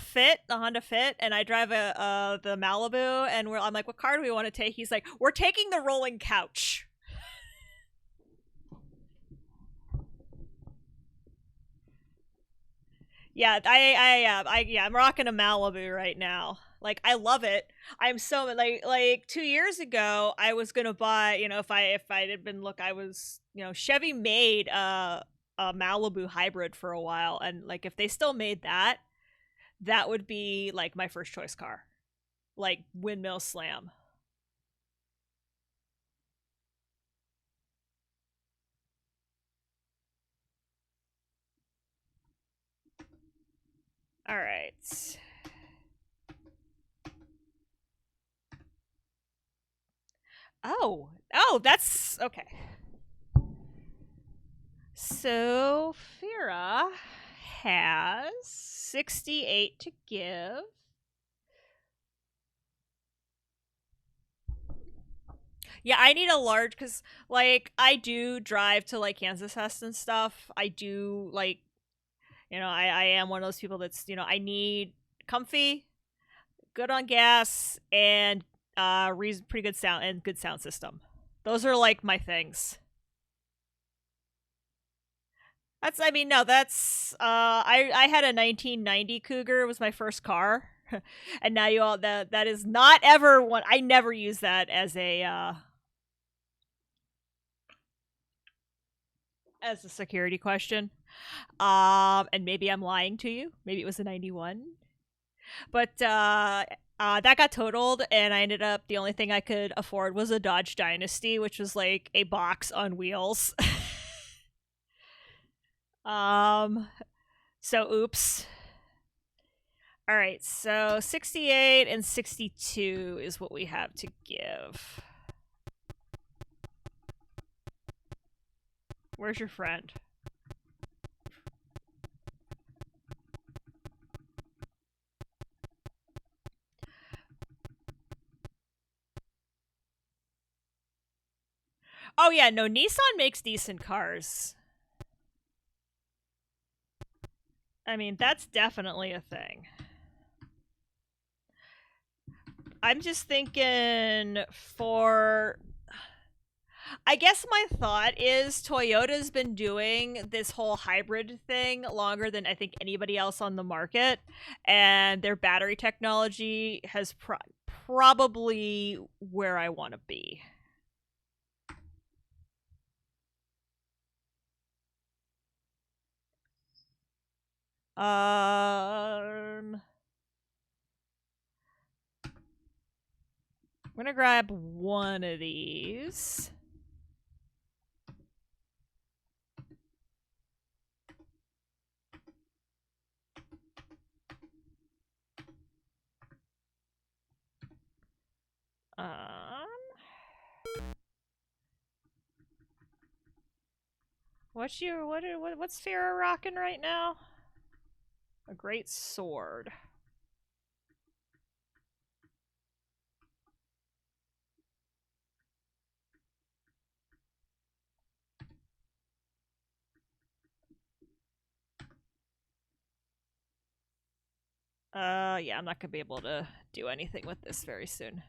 Honda Fit, and I drive the Malibu, and I'm like, what car do we want to take? He's like, we're taking the rolling couch. Yeah, I'm rocking a Malibu right now. Like I love it. I'm so like 2 years ago I was gonna buy, if I had been I was, Chevy made a Malibu hybrid for a while, and like if they still made that, that would be like my first choice car. Like windmill slam. All right. Oh, that's okay. So Fira has 68 to give. Yeah, I need a large because, like, I do drive to like Kansas Fest and stuff. I do like, I am one of those people that's, I need comfy, good on gas, and pretty good sound and good sound system. Those are like my things. That's, I mean, no, that's I had a 1990 Cougar. It was my first car. And now you all that is not ever one. I never use that as a security question. And maybe I'm lying to you. Maybe it was a 91. But that got totaled, and I ended up, the only thing I could afford was a Dodge Dynasty, which was like a box on wheels. um, so oops. All right, so 68 and 62 is what we have to give. Where's your friend? Oh yeah, no, Nissan makes decent cars. I mean, that's definitely a thing. I'm just thinking for, I guess my thought is Toyota's been doing this whole hybrid thing longer than I think anybody else on the market, and their battery technology has probably where I want to be. I'm gonna grab one of these. What's Farah rocking right now? A great sword. Yeah, I'm not gonna be able to do anything with this very soon.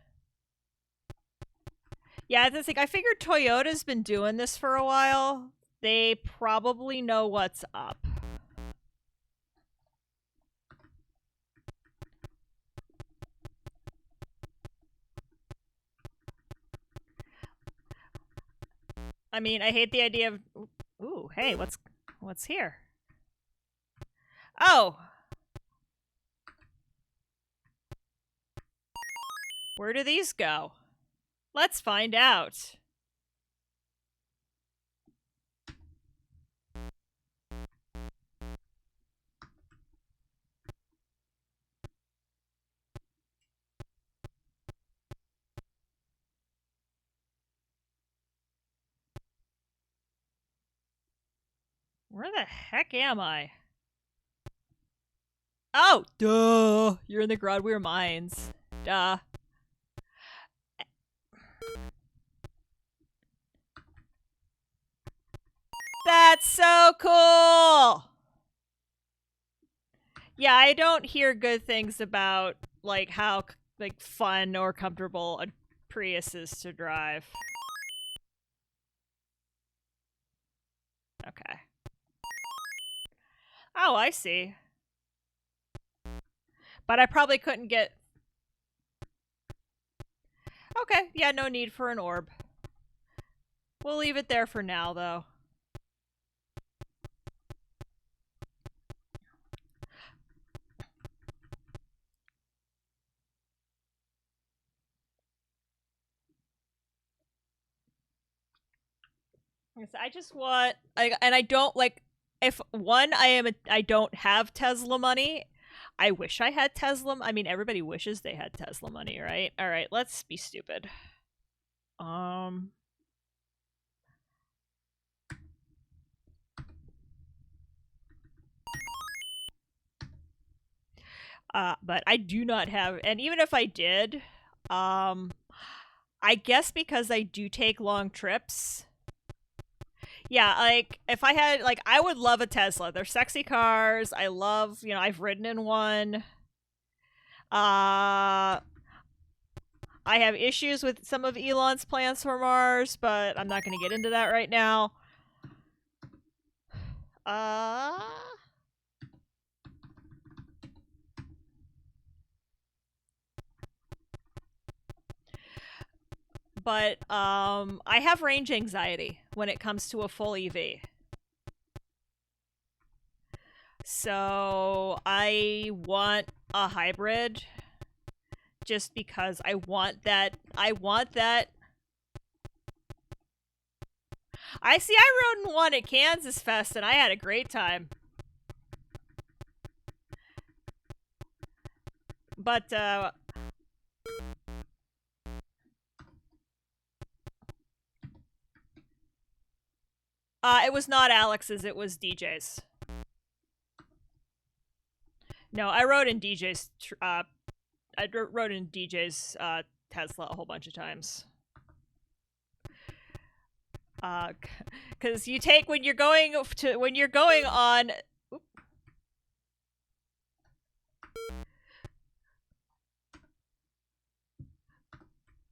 Yeah, I figured Toyota's been doing this for a while. They probably know what's up. I mean, I hate the idea of. Ooh, hey, what's here? Oh, where do these go? Let's find out. Where the heck am I? Oh, duh. You're in the Grodweir Mines. Duh. That's so cool! Yeah, I don't hear good things about, like, how, like, fun or comfortable a Prius is to drive. Okay. Oh, I see. But I probably couldn't get... Okay, yeah, no need for an orb. We'll leave it there for now, though. I just want... and I don't, like... If, one, I don't have Tesla money. I wish I had Tesla... I mean, everybody wishes they had Tesla money, right? Alright, let's be stupid. But I do not have... And even if I did, I guess because I do take long trips... Yeah, like, if I had, like, I would love a Tesla. They're sexy cars. I love, you know, I've ridden in one. I have issues with some of Elon's plans for Mars, but I'm not going to get into that right now. But, I have range anxiety when it comes to a full EV. So, I want a hybrid just because I want that. I see, I rode in one at Kansas Fest and I had a great time. But, it was not Alex's, it was DJ's. No, I rode in DJ's, I rode in DJ's, Tesla a whole bunch of times. Because you take, when you're going on...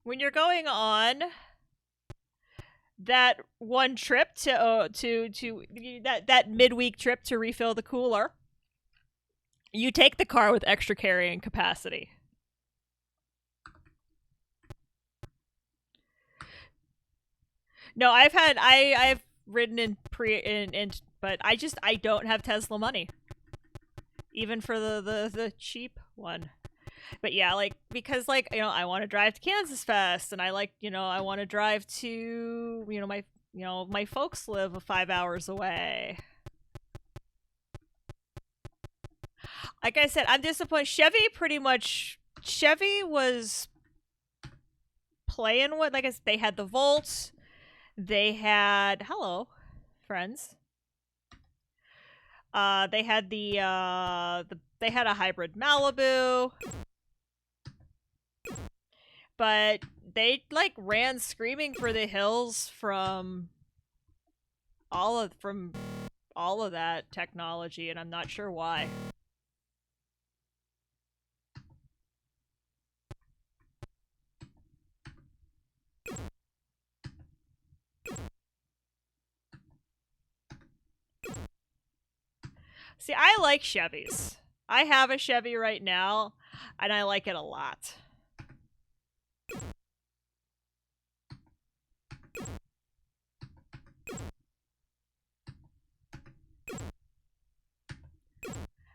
When you're going on that one trip to that midweek trip to refill the cooler, you take the car with extra carrying capacity. No, I've ridden in but I don't have Tesla money, even for the cheap one. But yeah, like, because, like, you know, I want to drive to Kansas Fest, and I like, you know, I want to drive to, you know, my folks live 5 hours away. Like I said, I'm disappointed. Chevy was playing with, like, they had the Volt, they had, hello, friends. They had they had a hybrid Malibu. But they, like, ran screaming for the hills from all of that technology, and I'm not sure why. See, I like Chevys. I have a Chevy right now, and I like it a lot.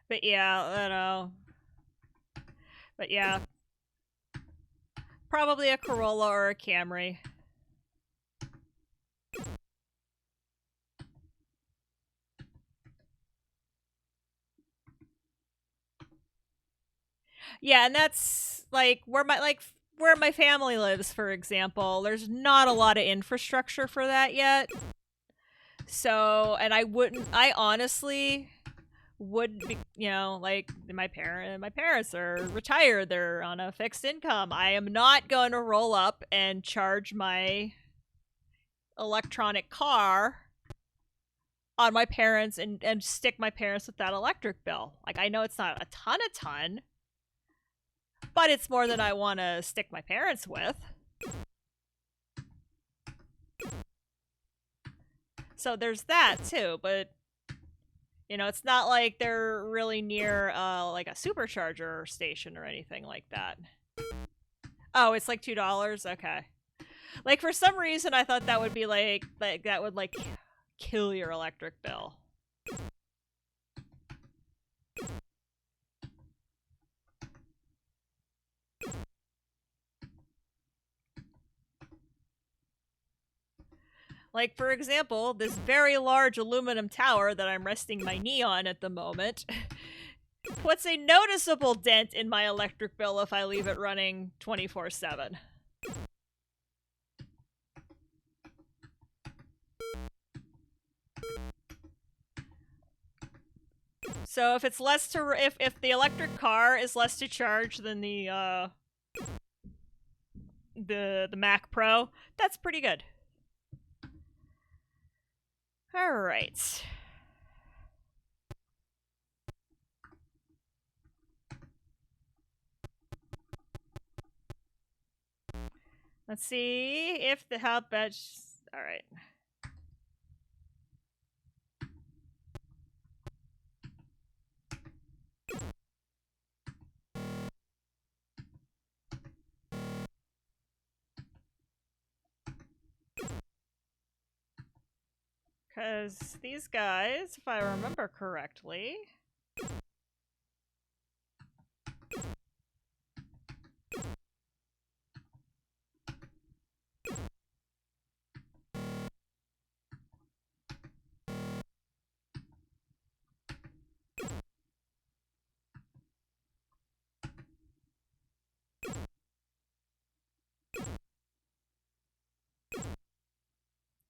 But yeah, I don't know. But yeah. Probably a Corolla or a Camry. Yeah, and that's, like, where my family lives, for example. There's not a lot of infrastructure for that yet. So, and I honestly would be, you know, like my parents are retired, they're on a fixed income. I am not going to roll up and charge my electronic car on my parents and stick my parents with that electric bill. Like, I know it's not a ton, but it's more than I want to stick my parents with. So there's that too, but you know, it's not like they're really near like a supercharger station or anything like that. Oh, it's like $2. Okay. Like, for some reason I thought that would be like that would like kill your electric bill. Like, for example, this very large aluminum tower that I'm resting my knee on at the moment puts a noticeable dent in my electric bill if I leave it running 24/7. So if it's less to if the electric car is less to charge than the Mac Pro, that's pretty good. All right. Let's see if the help badge. All right. Because these guys, if I remember correctly,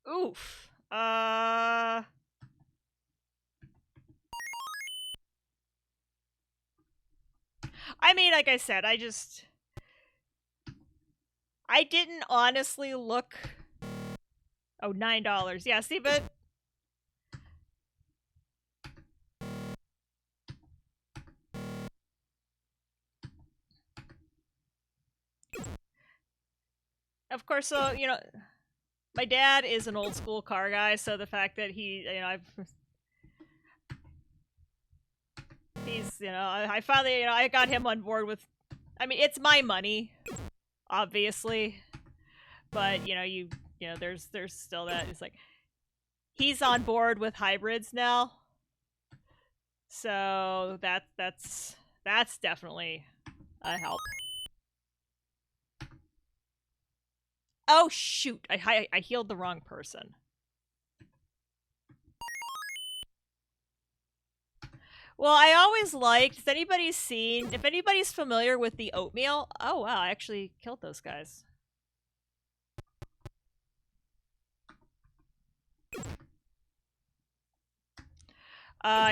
oof. I mean, like I said, I didn't honestly look. Oh, $9. Yeah, see, but of course, so, you know, my dad is an old school car guy, so the fact that he's, you know, I finally, you know, I got him on board with, I mean, it's my money, obviously, but, you know, there's still that, it's like, he's on board with hybrids now, so that's definitely a help. Oh, shoot, I healed the wrong person. Well, I always liked, if anybody's familiar with the oatmeal, oh wow, I actually killed those guys.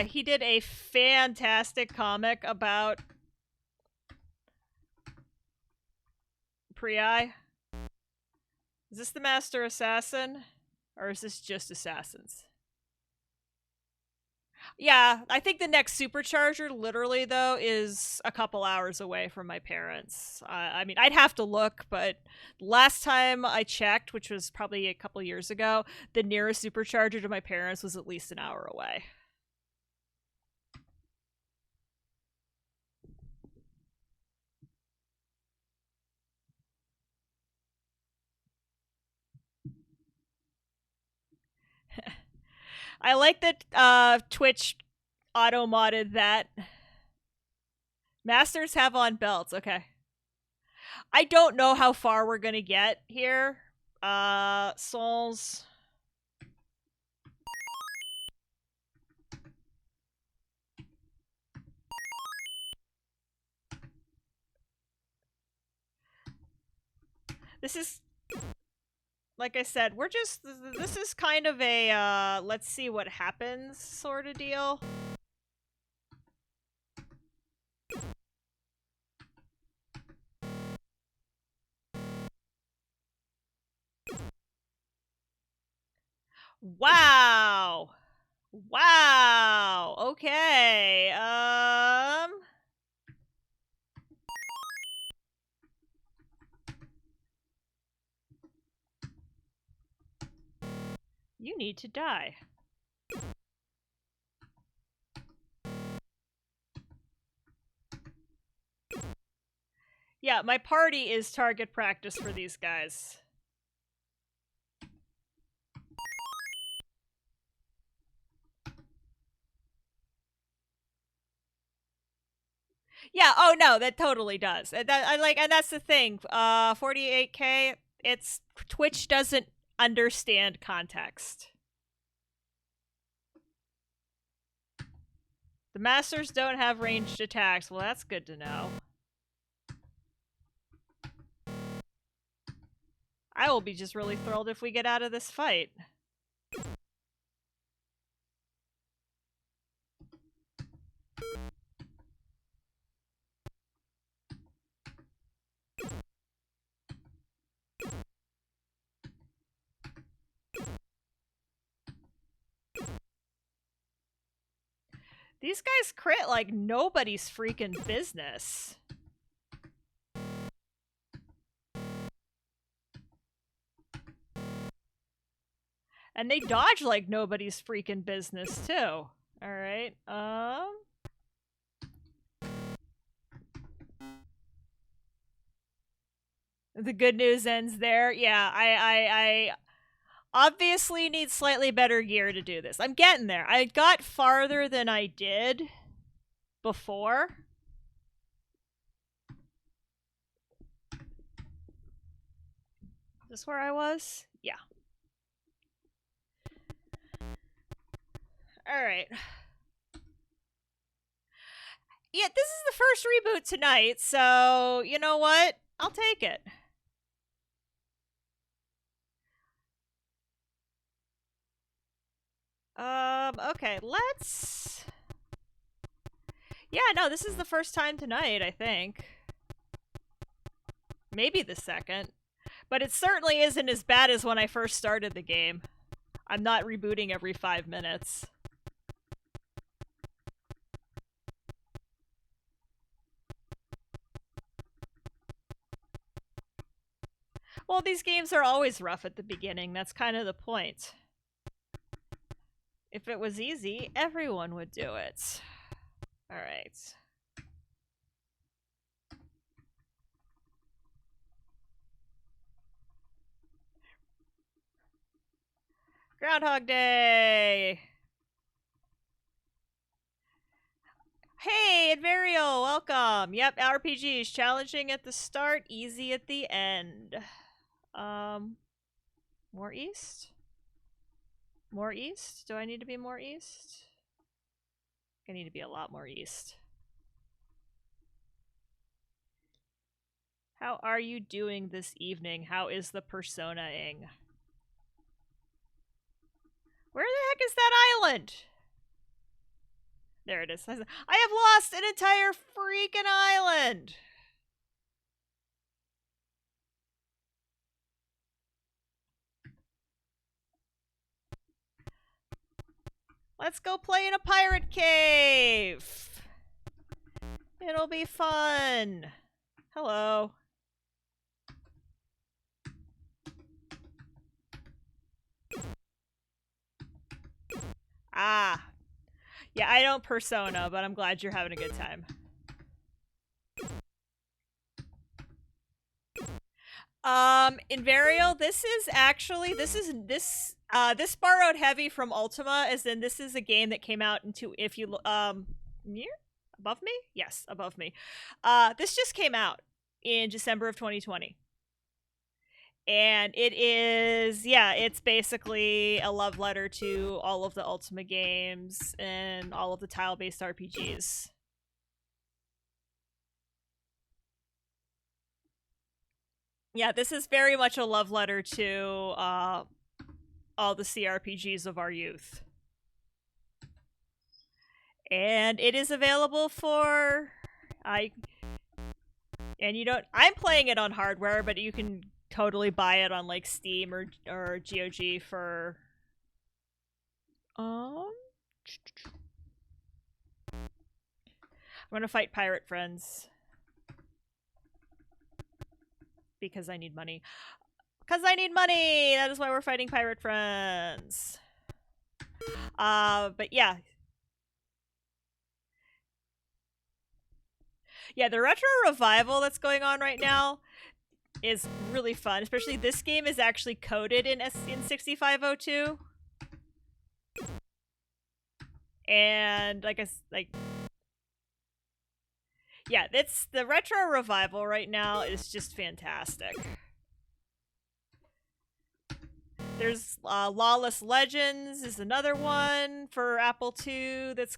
He did a fantastic comic about Priai. Is this the Master Assassin? Or is this just Assassins? Yeah, I think the next supercharger, literally, though, is a couple hours away from my parents. I mean, I'd have to look, but last time I checked, which was probably a couple years ago, the nearest supercharger to my parents was at least an hour away. I like that Twitch auto modded that. Masters have on belts. Okay. I don't know how far we're gonna get here. Souls. This is like I said, we're just, this is kind of a, let's see what happens sort of deal. Wow. Wow. Okay. You need to die. Yeah, my party is target practice for these guys. Yeah, oh no, that totally does. And that's the thing. 48K, it's Twitch doesn't understand context. The masters don't have ranged attacks. Well, that's good to know. I will be just really thrilled if we get out of this fight. These guys crit like nobody's freaking business. And they dodge like nobody's freaking business, too. Alright, the good news ends there. Yeah, I obviously need slightly better gear to do this. I'm getting there. I got farther than I did before. Is this where I was? Yeah. Alright. Yeah, this is the first reboot tonight, so you know what? I'll take it. Okay, let's... Yeah, no, this is the first time tonight, I think. Maybe the second. But it certainly isn't as bad as when I first started the game. I'm not rebooting every 5 minutes. Well, these games are always rough at the beginning. That's kind of the point. If it was easy, everyone would do it. Alright. Groundhog Day! Hey, Adverio, welcome! Yep, RPG is challenging at the start, easy at the end. More east? More east? Do I need to be more east? I need to be a lot more east. How are you doing this evening? How is the persona-ing? Where the heck is that island? There it is. I have lost an entire freaking island! Let's go play in a pirate cave! It'll be fun! Hello. Ah. Yeah, I don't persona, but I'm glad you're having a good time. Invario, this is actually, this borrowed heavy from Ultima, as in this is a game that came out into, if you, near? Above me? Yes, above me. This just came out in December of 2020. And it is, yeah, it's basically a love letter to all of the Ultima games and all of the tile-based RPGs. Yeah, this is very much a love letter to all the CRPGs of our youth. And it is available for and you don't I'm playing it on hardware, but you can totally buy it on like Steam or GOG for I'm gonna fight pirate friends because I need money. Because I need money! That is why we're fighting pirate friends. But yeah. Yeah, the retro revival that's going on right now is really fun. Especially this game is actually coded in 6502. And yeah, it's the retro revival right now is just fantastic. There's Lawless Legends is another one for Apple II that's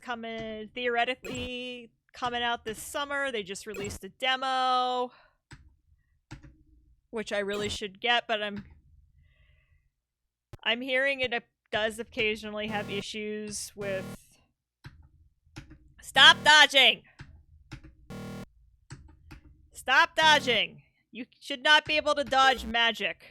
theoretically coming out this summer. They just released a demo, which I really should get, but I'm hearing it does occasionally have issues with. Stop dodging! Stop dodging! You should not be able to dodge magic.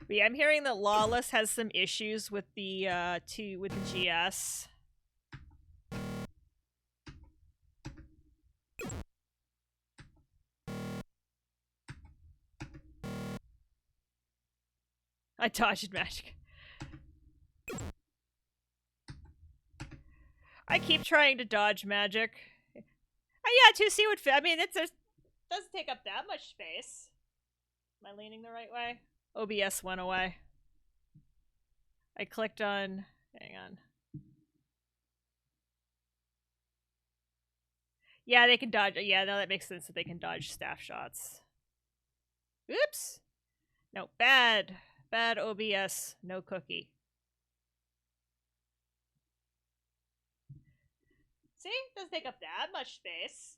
But yeah, I'm hearing that Lawless has some issues with the GS. I dodged magic. I keep trying to dodge magic. Oh yeah, 2C would fit. I mean, it doesn't take up that much space. Am I leaning the right way? OBS went away. I clicked on... Hang on. Yeah, they can dodge... Yeah, no, that makes sense that they can dodge staff shots. Oops! No, bad. Bad OBS. No cookie. See? It doesn't take up that much space.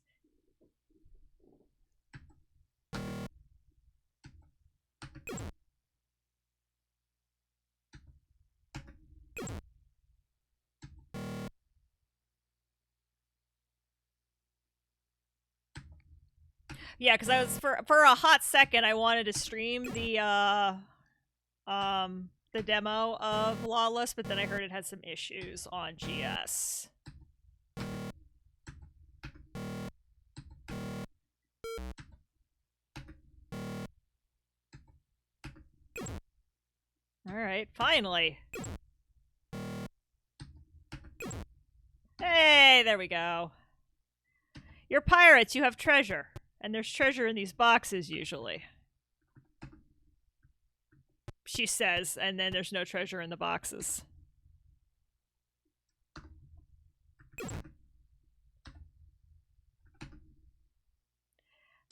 Yeah, because I was for a hot second I wanted to stream the demo of Lawless, but then I heard it had some issues on GS. Alright, finally. Hey, there we go. You're pirates, you have treasure. And there's treasure in these boxes, usually. She says, and then there's no treasure in the boxes.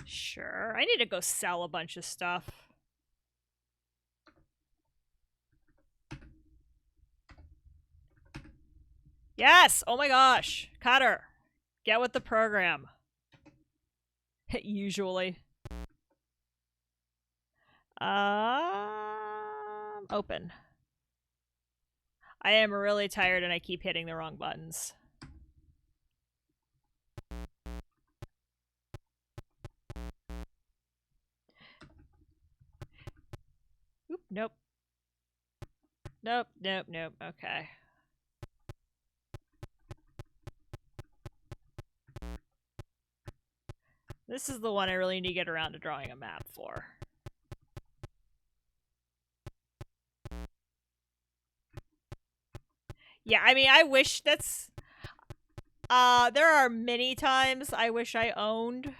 Sure, I need to go sell a bunch of stuff. Yes! Oh my gosh! Cutter! Get with the program. Usually. Open. I am really tired and I keep hitting the wrong buttons. Oop, nope. Nope, nope, nope. Okay. This is the one I really need to get around to drawing a map for. Yeah, I mean, I wish that's... there are many times I wish I owned...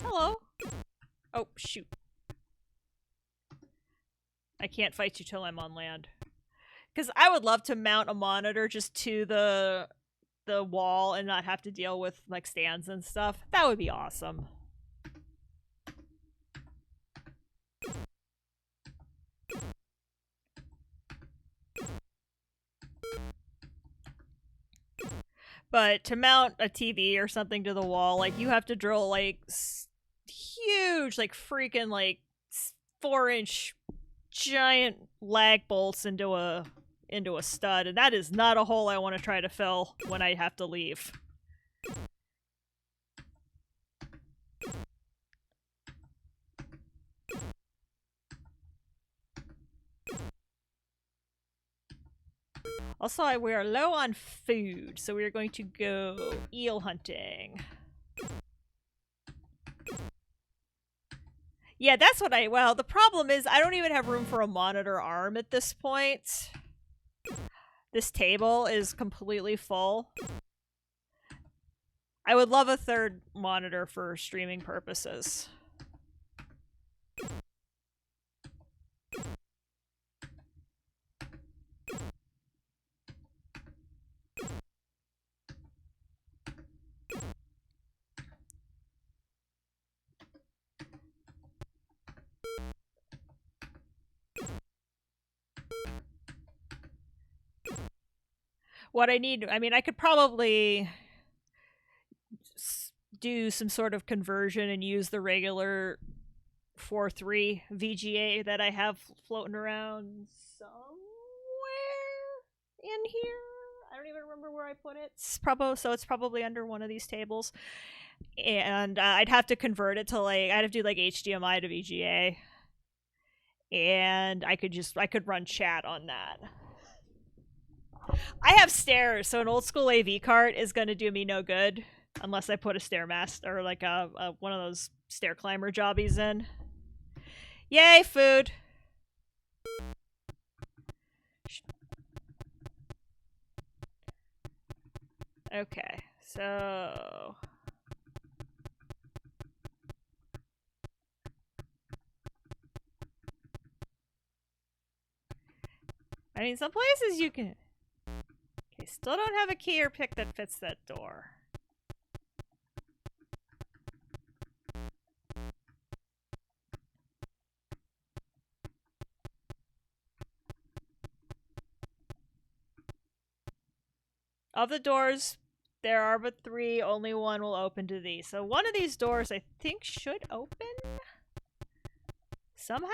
Hello? Oh, shoot. I can't fight you till I'm on land. Because I would love to mount a monitor just to the wall and not have to deal with, like, stands and stuff. That would be awesome. But to mount a TV or something to the wall, like you have to drill like huge, like freaking like 4-inch giant lag bolts into a stud, and that is not a hole I want to try to fill when I have to leave. Also, we are low on food, so we are going to go eel hunting. Yeah, that's what well, the problem is I don't even have room for a monitor arm at this point. This table is completely full. I would love a third monitor for streaming purposes. What I need, I mean, I could probably do some sort of conversion and use the regular 4.3 VGA that I have floating around somewhere in here. I don't even remember where I put it. It's probably under one of these tables. And I'd have to convert it to like, I'd have to do like HDMI to VGA. And I could run chat on that. I have stairs, so an old school AV cart is going to do me no good unless I put a stairmaster or like one of those stair climber jobbies in. Yay, food! Okay, so I mean, some places you can. Okay, still don't have a key or pick that fits that door. Of the doors, there are but 3. Only one will open to these. So one of these doors, I think, should open somehow.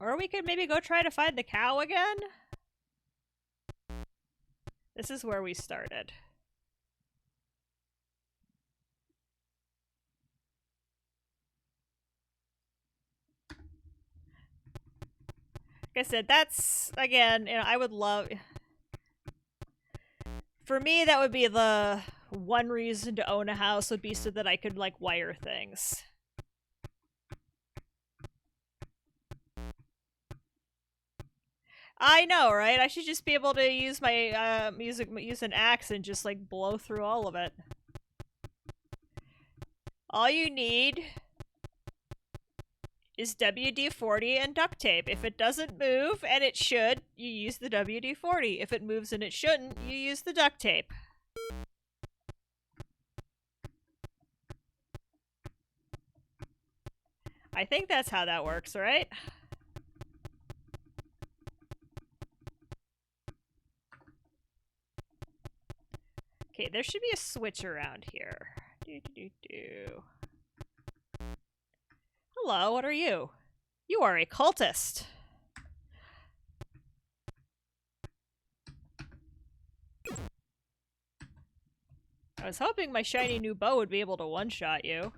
Or we could maybe go try to find the cow again. This is where we started. Like I said, that's, again, I would love... For me, that would be the one reason to own a house, would be so that I could, like, wire things. I know, right? I should just be able to use my, use an axe and just, like, blow through all of it. All you need is WD-40 and duct tape. If it doesn't move, and it should, you use the WD-40. If it moves and it shouldn't, you use the duct tape. I think that's how that works, right? Okay, there should be a switch around here. Hello, what are you? You are a cultist. I was hoping my shiny new bow would be able to one-shot you.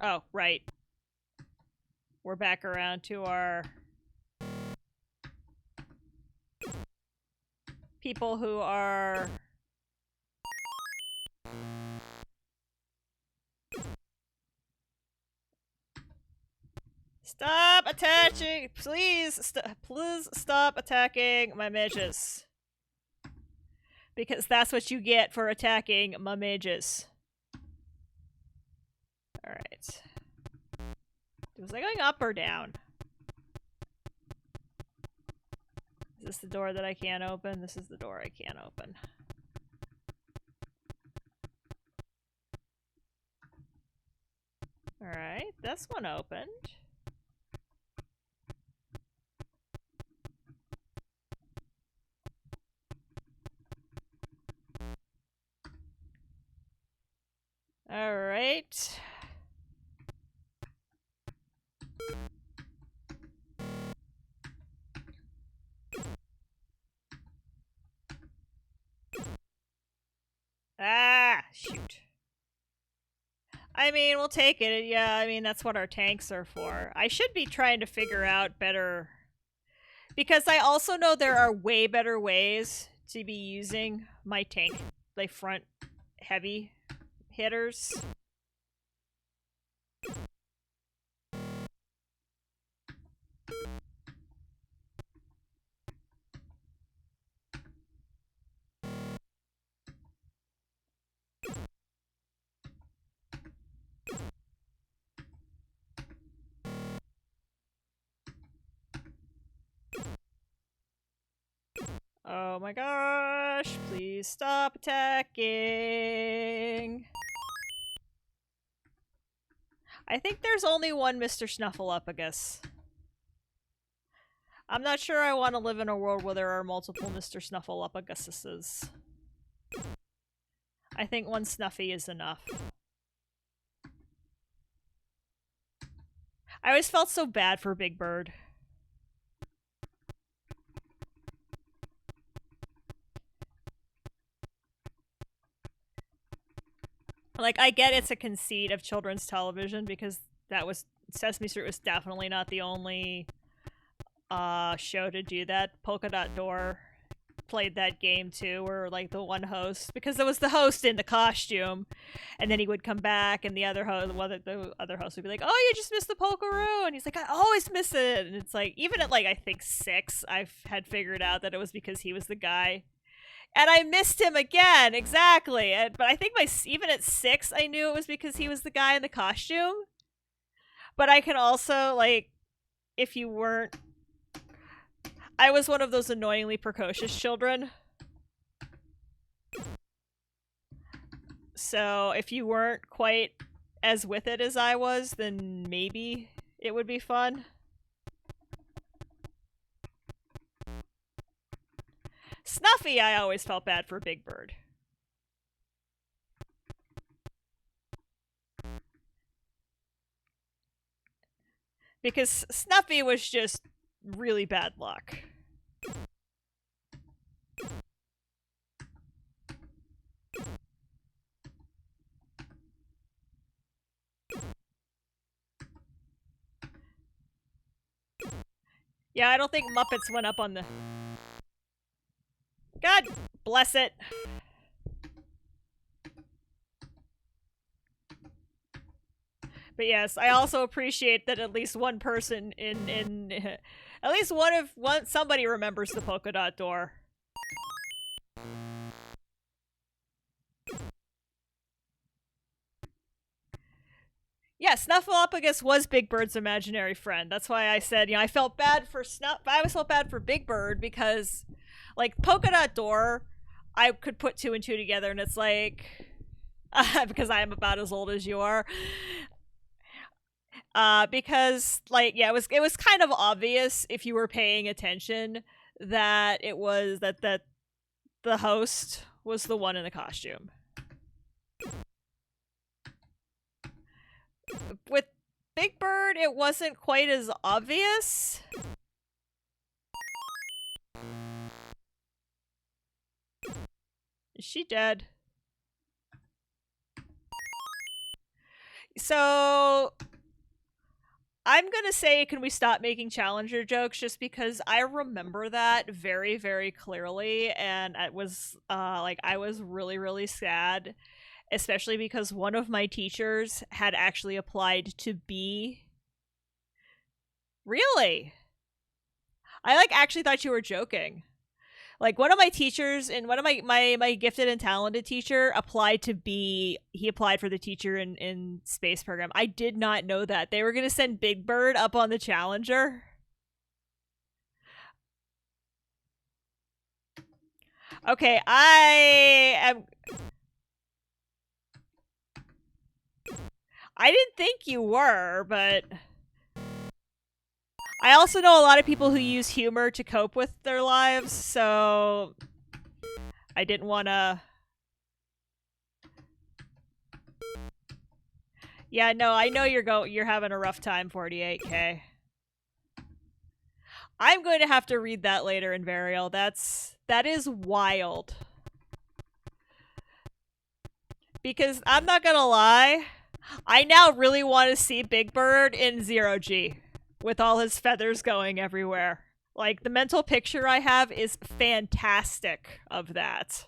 Oh, right. We're back around to our people who are... Stop attaching! Please stop attacking my mages. Because that's what you get for attacking my mages. Alright. Was I going up or down? Is this the door that I can't open? This is the door I can't open. this one opened. All right. Ah, shoot. I mean, we'll take it. Yeah, I mean, that's what our tanks are for. I should be trying to figure out better... Because I also know there are way better ways to be using my tank, like front heavy hitters. Oh my gosh, please stop attacking. I think there's only one Mr. Snuffleupagus. I'm not sure I want to live in a world where there are multiple Mr. Snuffleupaguses. I think one Snuffy is enough. I always felt so bad for Big Bird. Like, I get it's a conceit of children's television because that was... Sesame Street was definitely not the only show to do that. Polka Dot Door played that game too, where like the one host, because there was the host in the costume, and then he would come back, and the other host would be like, "Oh, you just missed the polkaroo," and he's like, "I always miss it." And it's like, even at like I think 6, I had figured out that it was because he was the guy, and I missed him again, exactly. But I think even at 6, I knew it was because he was the guy in the costume. But I can also, like, if you weren't... I was one of those annoyingly precocious children. So if you weren't quite as with it as I was, then maybe it would be fun. Snuffy, I always felt bad for Big Bird. Because Snuffy was just really bad luck. Yeah, I don't think Muppets went up on the... God bless it. But yes, I also appreciate that at least one person in at least somebody remembers the polka dot door. Yeah, Snuffleupagus was Big Bird's imaginary friend. That's why I said, I felt bad for I always felt bad for Big Bird because, like, polka dot door, I could put 2 and 2 together, and it's like, because I am about as old as you are. Because, like, yeah, it was kind of obvious if you were paying attention that it was that the host was the one in the costume. With Big Bird, it wasn't quite as obvious. Is she dead? So I'm gonna say, can we stop making Challenger jokes, just because I remember that very, very clearly, and it was like, I was really, really sad, especially because one of my teachers had actually applied to be... Really? I like actually thought you were joking. Like, one of my teachers and one of my gifted and talented teacher applied to be... He applied for the teacher in space program. I did not know that. They were going to send Big Bird up on the Challenger. Okay, I I didn't think you were, but I also know a lot of people who use humor to cope with their lives, so I didn't want to. Yeah, no, I know you're having a rough time, 48K. I'm going to have to read that later in Varial. That is wild. Because I'm not gonna lie, I now really want to see Big Bird in Zero G with all his feathers going everywhere. Like, the mental picture I have is fantastic of that.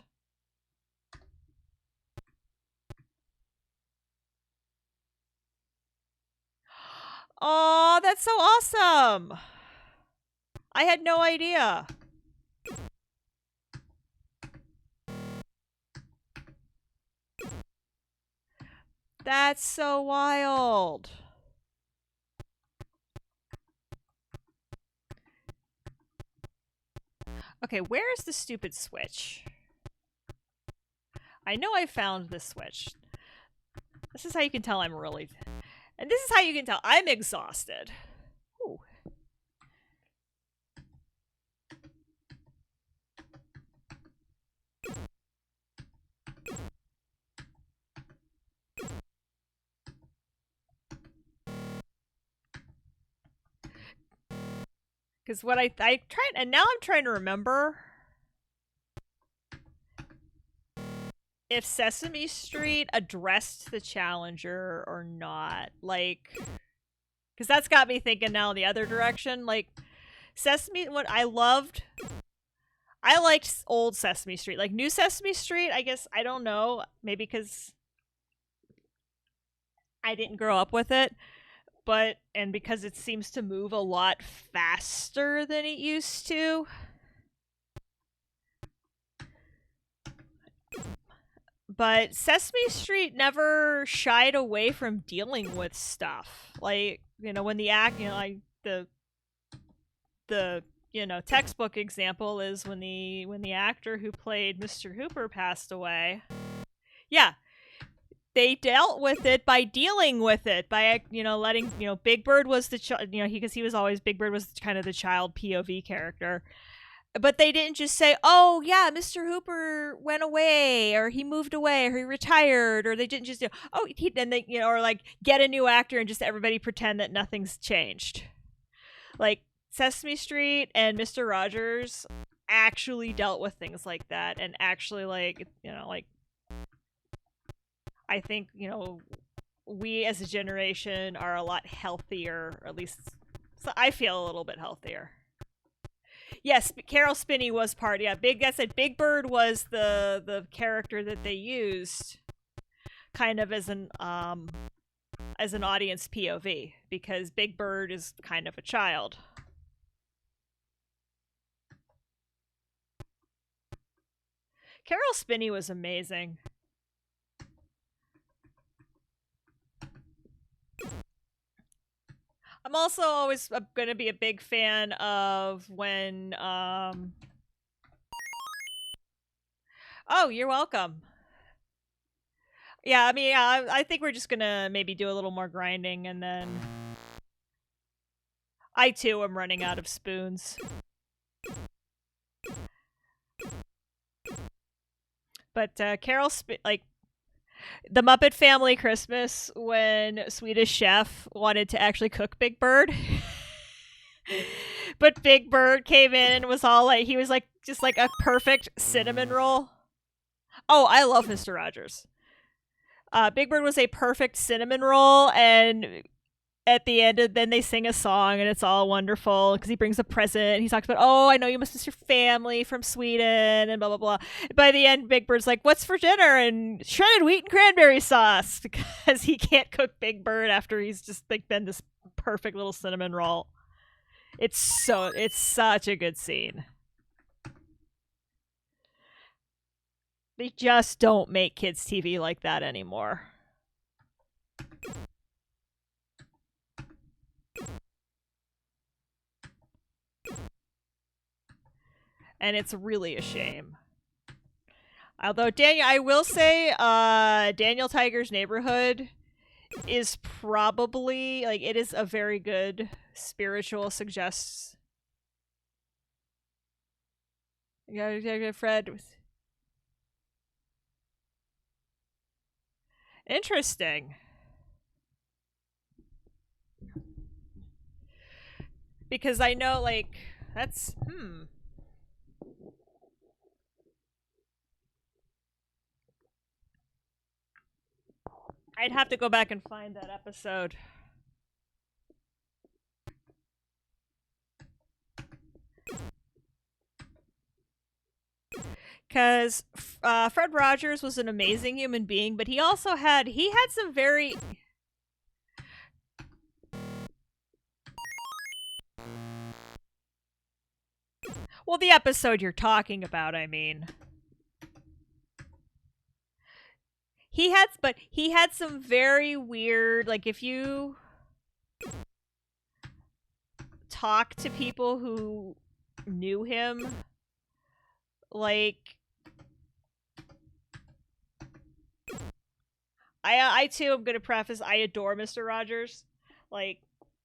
Oh, that's so awesome! I had no idea. That's so wild. Okay, where is the stupid switch? I know I found this switch. This is how you can tell I'm really... And this is how you can tell I'm exhausted. Ooh. Because what I tried... And now I'm trying to remember if Sesame Street addressed the Challenger or not. Like, because that's got me thinking now in the other direction. Like, Sesame, what I liked old Sesame Street. Like, new Sesame Street, I guess, I don't know. Maybe because I didn't grow up with it. And because it seems to move a lot faster than it used to. But Sesame Street never shied away from dealing with stuff. Like, when the like the textbook example is when the actor who played Mr. Hooper passed away. Yeah. They dealt with it by dealing with it, by letting Big Bird was the because he was always Big Bird was kind of the child POV character. But they didn't just say, "Oh yeah, Mr. Hooper went away, or he moved away, or he retired," or they didn't just and they or like get a new actor and just everybody pretend that nothing's changed. Like Sesame Street and Mr. Rogers actually dealt with things like that, and actually like I think we as a generation are a lot healthier, or at least so I feel a little bit healthier. Yes, Carol Spinney was part. Yeah, Big Bird was the character that they used, kind of as an audience POV, because Big Bird is kind of a child. Carol Spinney was amazing. I'm also always going to be a big fan of when Oh, you're welcome. Yeah, I mean, yeah, I think we're just going to maybe do a little more grinding, and then I too am running out of spoons. But like the Muppet Family Christmas, when Swedish Chef wanted to actually cook Big Bird. But Big Bird came in and was all like, he was like just like a perfect cinnamon roll. Oh, I love Mr. Rogers. Big Bird was a perfect cinnamon roll, and at the end, then they sing a song, and it's all wonderful because he brings a present. He talks about, "Oh, I know you must miss your family from Sweden," and blah blah blah. By the end, Big Bird's like, "What's for dinner?" And shredded wheat and cranberry sauce, because he can't cook Big Bird after he's just like been this perfect little cinnamon roll. It's such a good scene. They just don't make kids TV like that anymore. And it's really a shame. Although I will say, Daniel Tiger's Neighborhood is probably like it is a very good spiritual suggests. Yeah, Fred. Interesting. Because I know, like, that's I'd have to go back and find that episode. Because Fred Rogers was an amazing human being, but he had some very. Well, the episode you're talking about, I mean. He had some very weird, like, if you talk to people who knew him, like, I too am gonna preface, I adore Mr. Rogers. Like,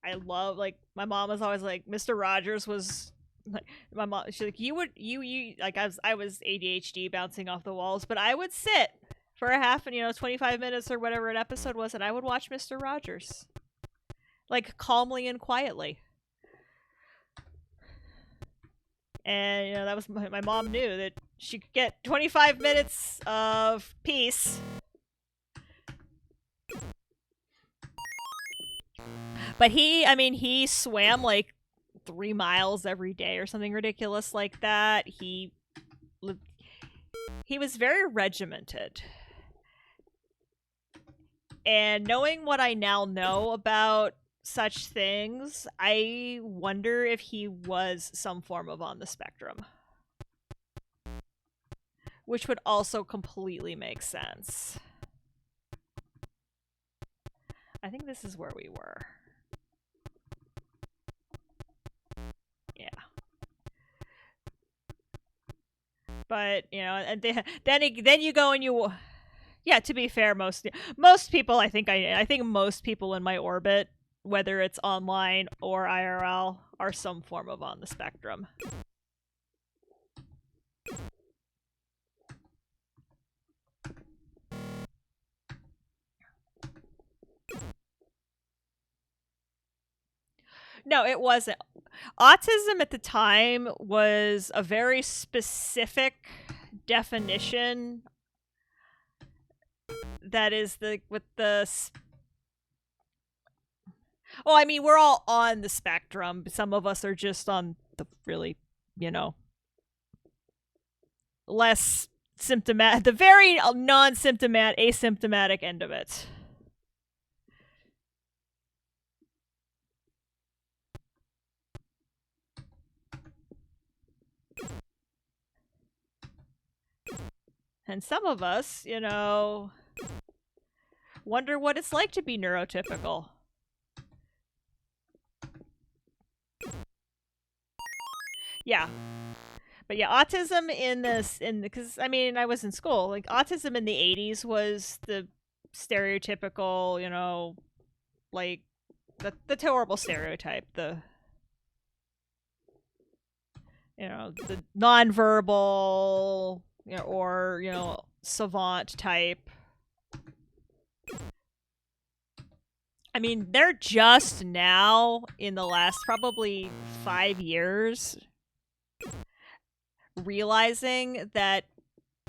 I love, like, my mom was always like, Mr. Rogers was like, my mom, she's like, you like, I was ADHD bouncing off the walls, but I would sit for a half and 25 minutes or whatever an episode was, and I would watch Mr. Rogers, like, calmly and quietly. And that was my mom knew that she could get 25 minutes of peace. But he swam like 3 miles every day or something ridiculous like that. He was very regimented. And knowing what I now know about such things, I wonder if he was some form of on the spectrum. Which would also completely make sense. I think this is where we were. Yeah. But, and then you go and you... Yeah, to be fair, most people, I think most people in my orbit, whether it's online or IRL, are some form of on the spectrum. No, it wasn't. Autism at the time was a very specific definition that is well, I mean, we're all on the spectrum. Some of us are just on the really, less symptomatic, the very non-symptomatic, asymptomatic end of it. And some of us, wonder what it's like to be neurotypical. Yeah. But yeah, autism because I was in school, like autism in the 80s was the stereotypical, like the terrible stereotype, the the nonverbal, or savant type. I mean, they're just now in the last probably 5 years realizing that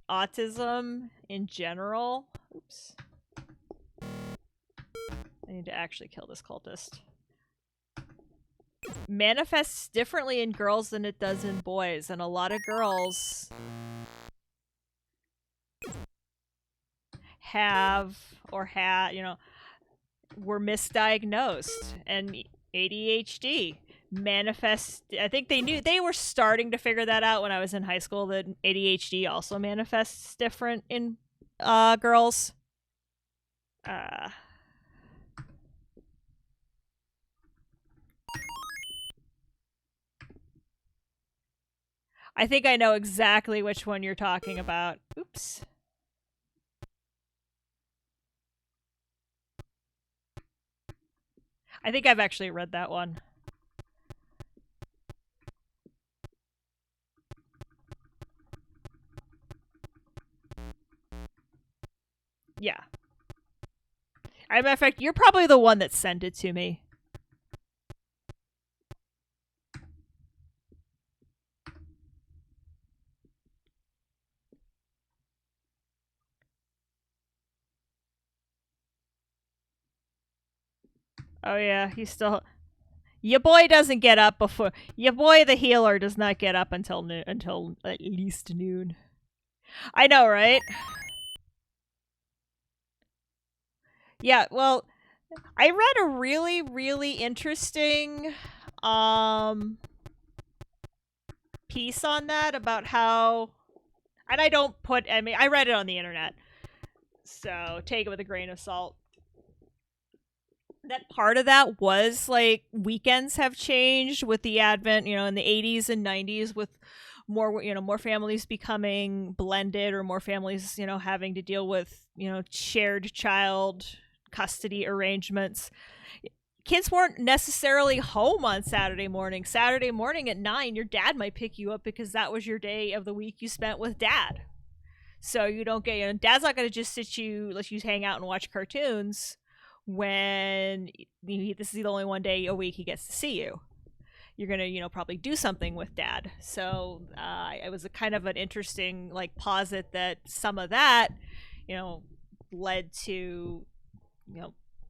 autism in general. Oops. I need to actually kill this cultist. Manifests differently in girls than it does in boys, and a lot of girls were misdiagnosed, and ADHD manifests. I think they were starting to figure that out when I was in high school, that ADHD also manifests different in girls. I think I know exactly which one you're talking about. Oops. I think I've actually read that one. Yeah. As a matter of fact, you're probably the one that sent it to me. Oh yeah, he's still. Your boy doesn't get up before. Your boy, the healer, does not get up until at least noon. I know, right? Yeah. Well, I read a really, really interesting um piece on that about how, and I don't put. I mean, I read it on the internet, so take it with a grain of salt. That part of that was like weekends have changed with the advent, in the 80s and 90s with more families becoming blended, or more families, having to deal with, shared child custody arrangements. Kids weren't necessarily home on Saturday morning. Saturday morning at 9, your dad might pick you up because that was your day of the week you spent with dad. So you don't get, dad's not going to just let you hang out and watch cartoons when this is the only one day a week he gets to see you. You're gonna, probably do something with dad. So it was a kind of an interesting like posit that some of that, led to,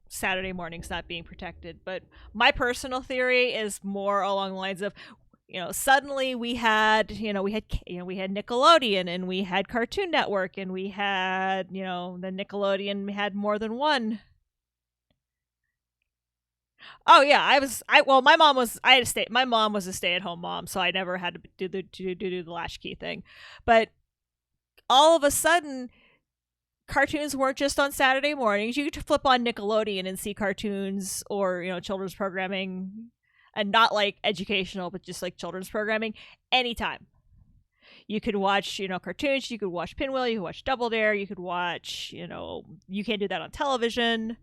Saturday mornings not being protected. But my personal theory is more along the lines of, suddenly we had Nickelodeon, and we had Cartoon Network, and we had, the Nickelodeon had more than one. Oh yeah, well, my mom was I had to stay my mom was a stay-at-home mom, so I never had to do the latchkey thing. But all of a sudden, cartoons weren't just on Saturday mornings. You could flip on Nickelodeon and see cartoons, or, children's programming, and not like educational, but just like children's programming anytime. You could watch, cartoons, you could watch Pinwheel, you could watch Double Dare, you could watch, you can't do that on television.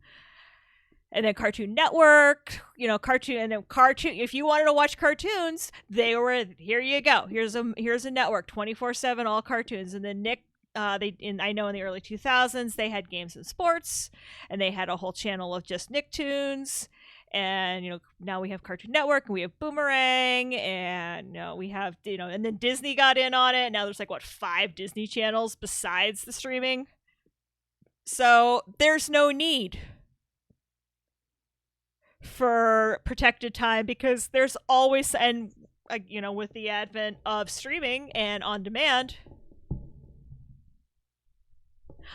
And then Cartoon Network, cartoon. If you wanted to watch cartoons, they were here. You go. Here's a network, 24/7, all cartoons. And then I know in the early 2000s they had games and sports, and they had a whole channel of just Nicktoons. And now we have Cartoon Network, and we have Boomerang, and we have and then Disney got in on it. Now there's like 5 Disney channels besides the streaming. So there's no need for protected time, because there's always, and with the advent of streaming and on demand.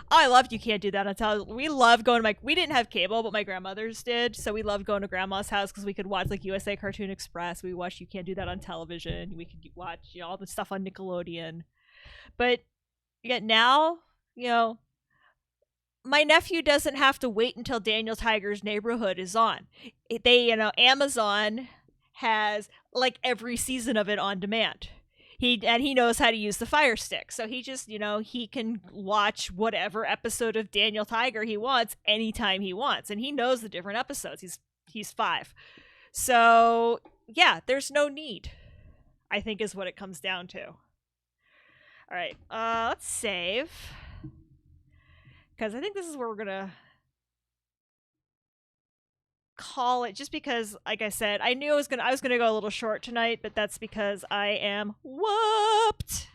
I loved You Can't Do That on television. We loved going to we didn't have cable, but my grandmothers did, so we loved going to grandma's house because we could watch like USA Cartoon Express. We watched You Can't Do That on television. We could watch all the stuff on Nickelodeon. But yet now, my nephew doesn't have to wait until Daniel Tiger's Neighborhood is on. Amazon has like every season of it on demand. He knows how to use the Fire Stick, so he just he can watch whatever episode of Daniel Tiger he wants anytime he wants, and he knows the different episodes. He's 5, so yeah, there's no need, I think, is what it comes down to. All right, let's save, because I think this is where we're gonna call it, just because, like I said, I knew I was gonna go a little short tonight, but that's because I am whooped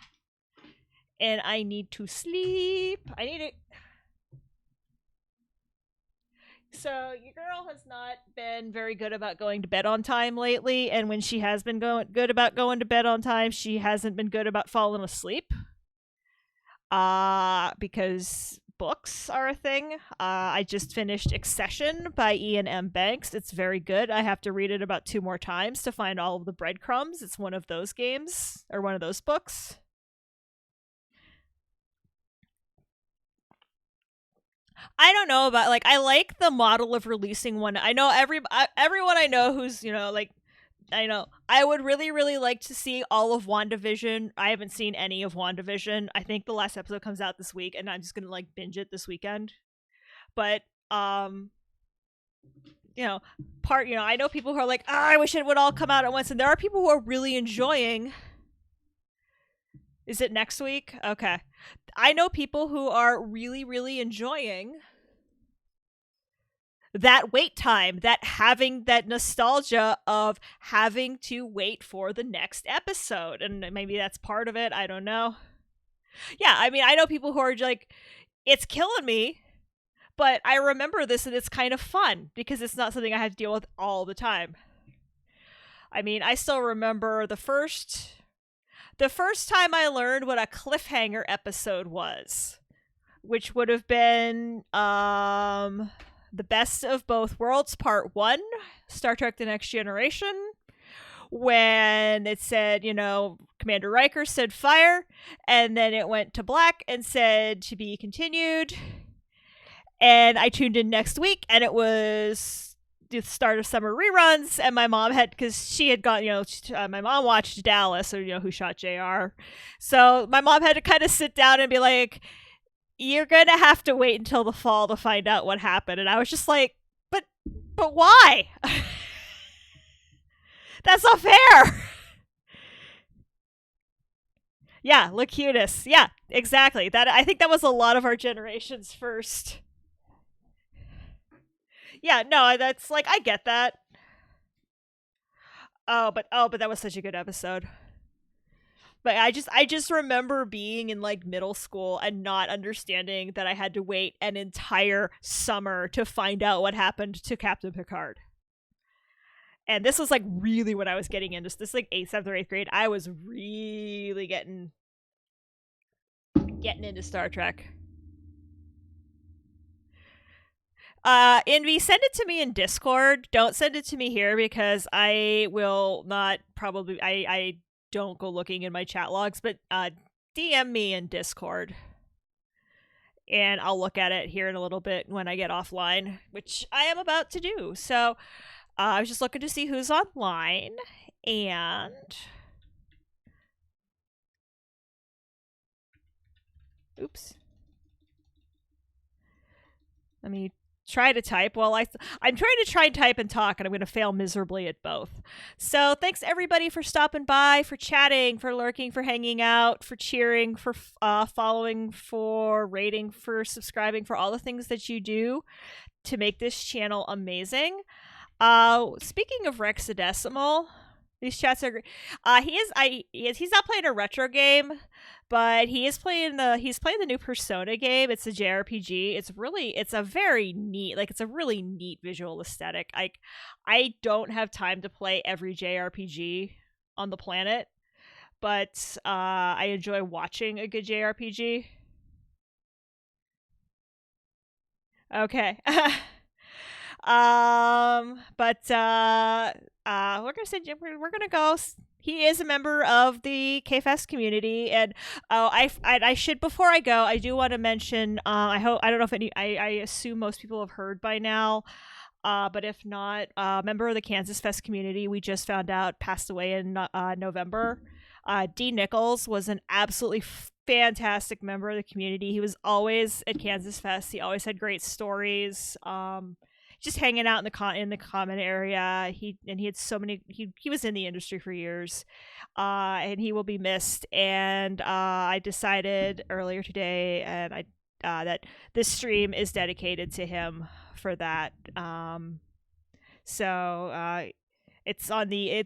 and I need to sleep. So your girl has not been very good about going to bed on time lately, and when she has been good about going to bed on time, she hasn't been good about falling asleep. Because books are a thing. I just finished Accession by Ian M. Banks. It's very good. I have to read it about 2 more times to find all of the breadcrumbs. It's one of those games, or one of those books. I don't know about, like, I like the model of releasing one. I know everyone I know who's, I know. I would really, really like to see all of WandaVision. I haven't seen any of WandaVision. I think the last episode comes out this week, and I'm just gonna like binge it this weekend. But I know people who are like, oh, I wish it would all come out at once, and there are people who are really enjoying. Is it next week? Okay. I know people who are really, really enjoying that wait time, that having that nostalgia of having to wait for the next episode. And maybe that's part of it. I don't know. Yeah, I mean, I know people who are like, it's killing me, but I remember this and it's kind of fun because it's not something I have to deal with all the time. I mean, I still remember the first time I learned what a cliffhanger episode was, which would have been The Best of Both Worlds Part 1, Star Trek The Next Generation, when it said, Commander Riker said fire, and then it went to black and said to be continued. And I tuned in next week, and it was the start of summer reruns, and my mom had, because she had gone, my mom watched Dallas, or, Who Shot JR. So my mom had to kind of sit down and be like, you're going to have to wait until the fall to find out what happened. And I was just like, but why? That's not fair. Yeah, Locutus. Yeah, exactly. I think that was a lot of our generation's first. Yeah, no, that's like, I get that. But that was such a good episode. But I just remember being in like middle school and not understanding that I had to wait an entire summer to find out what happened to Captain Picard. And this was like really when I was getting into this, like 8th, 7th, or 8th grade. I was really getting into Star Trek. Envy, send it to me in Discord. Don't send it to me here because I will not probably. I don't go looking in my chat logs, but DM me in Discord, and I'll look at it here in a little bit when I get offline, which I am about to do. So I was just looking to see who's online, and oops, let me try to type. Well, I'm trying to try and type and talk, and I'm going to fail miserably at both. So thanks everybody for stopping by, for chatting, for lurking, for hanging out, for cheering, for following, for rating, for subscribing, for all the things that you do to make this channel amazing. Speaking of Rexadecimal, these chats are great. He's not playing a retro game, but he's playing the new Persona game. It's a JRPG. It's a very neat, it's a really neat visual aesthetic. I don't have time to play every JRPG on the planet, but I enjoy watching a good JRPG. Okay. But we're gonna go. He is a member of the KFest community, and I should, before I go, I do want to mention. I don't know if I assume most people have heard by now. But if not, member of the Kansas Fest community, we just found out passed away in November. D. Nichols was an absolutely fantastic member of the community. He was always at Kansas Fest. He always had great stories. Just hanging out in the common area. He had so many. He was in the industry for years, and he will be missed. And I decided earlier today, and that this stream is dedicated to him for that. So it's on the. I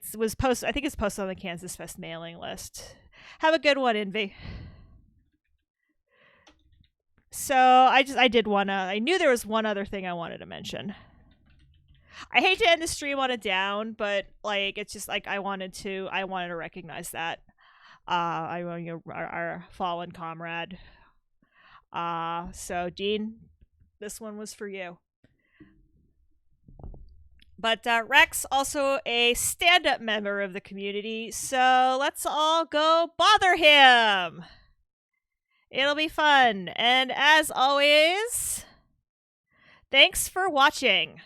think it's posted on the Kansas Fest mailing list. Have a good one, Envy. So I knew there was one other thing I wanted to mention. I hate to end the stream on a down, but it's just I wanted to recognize that. Our fallen comrade. So Dean, this one was for you. But Rex, also a stand-up member of the community, so let's all go bother him! It'll be fun. And as always, thanks for watching.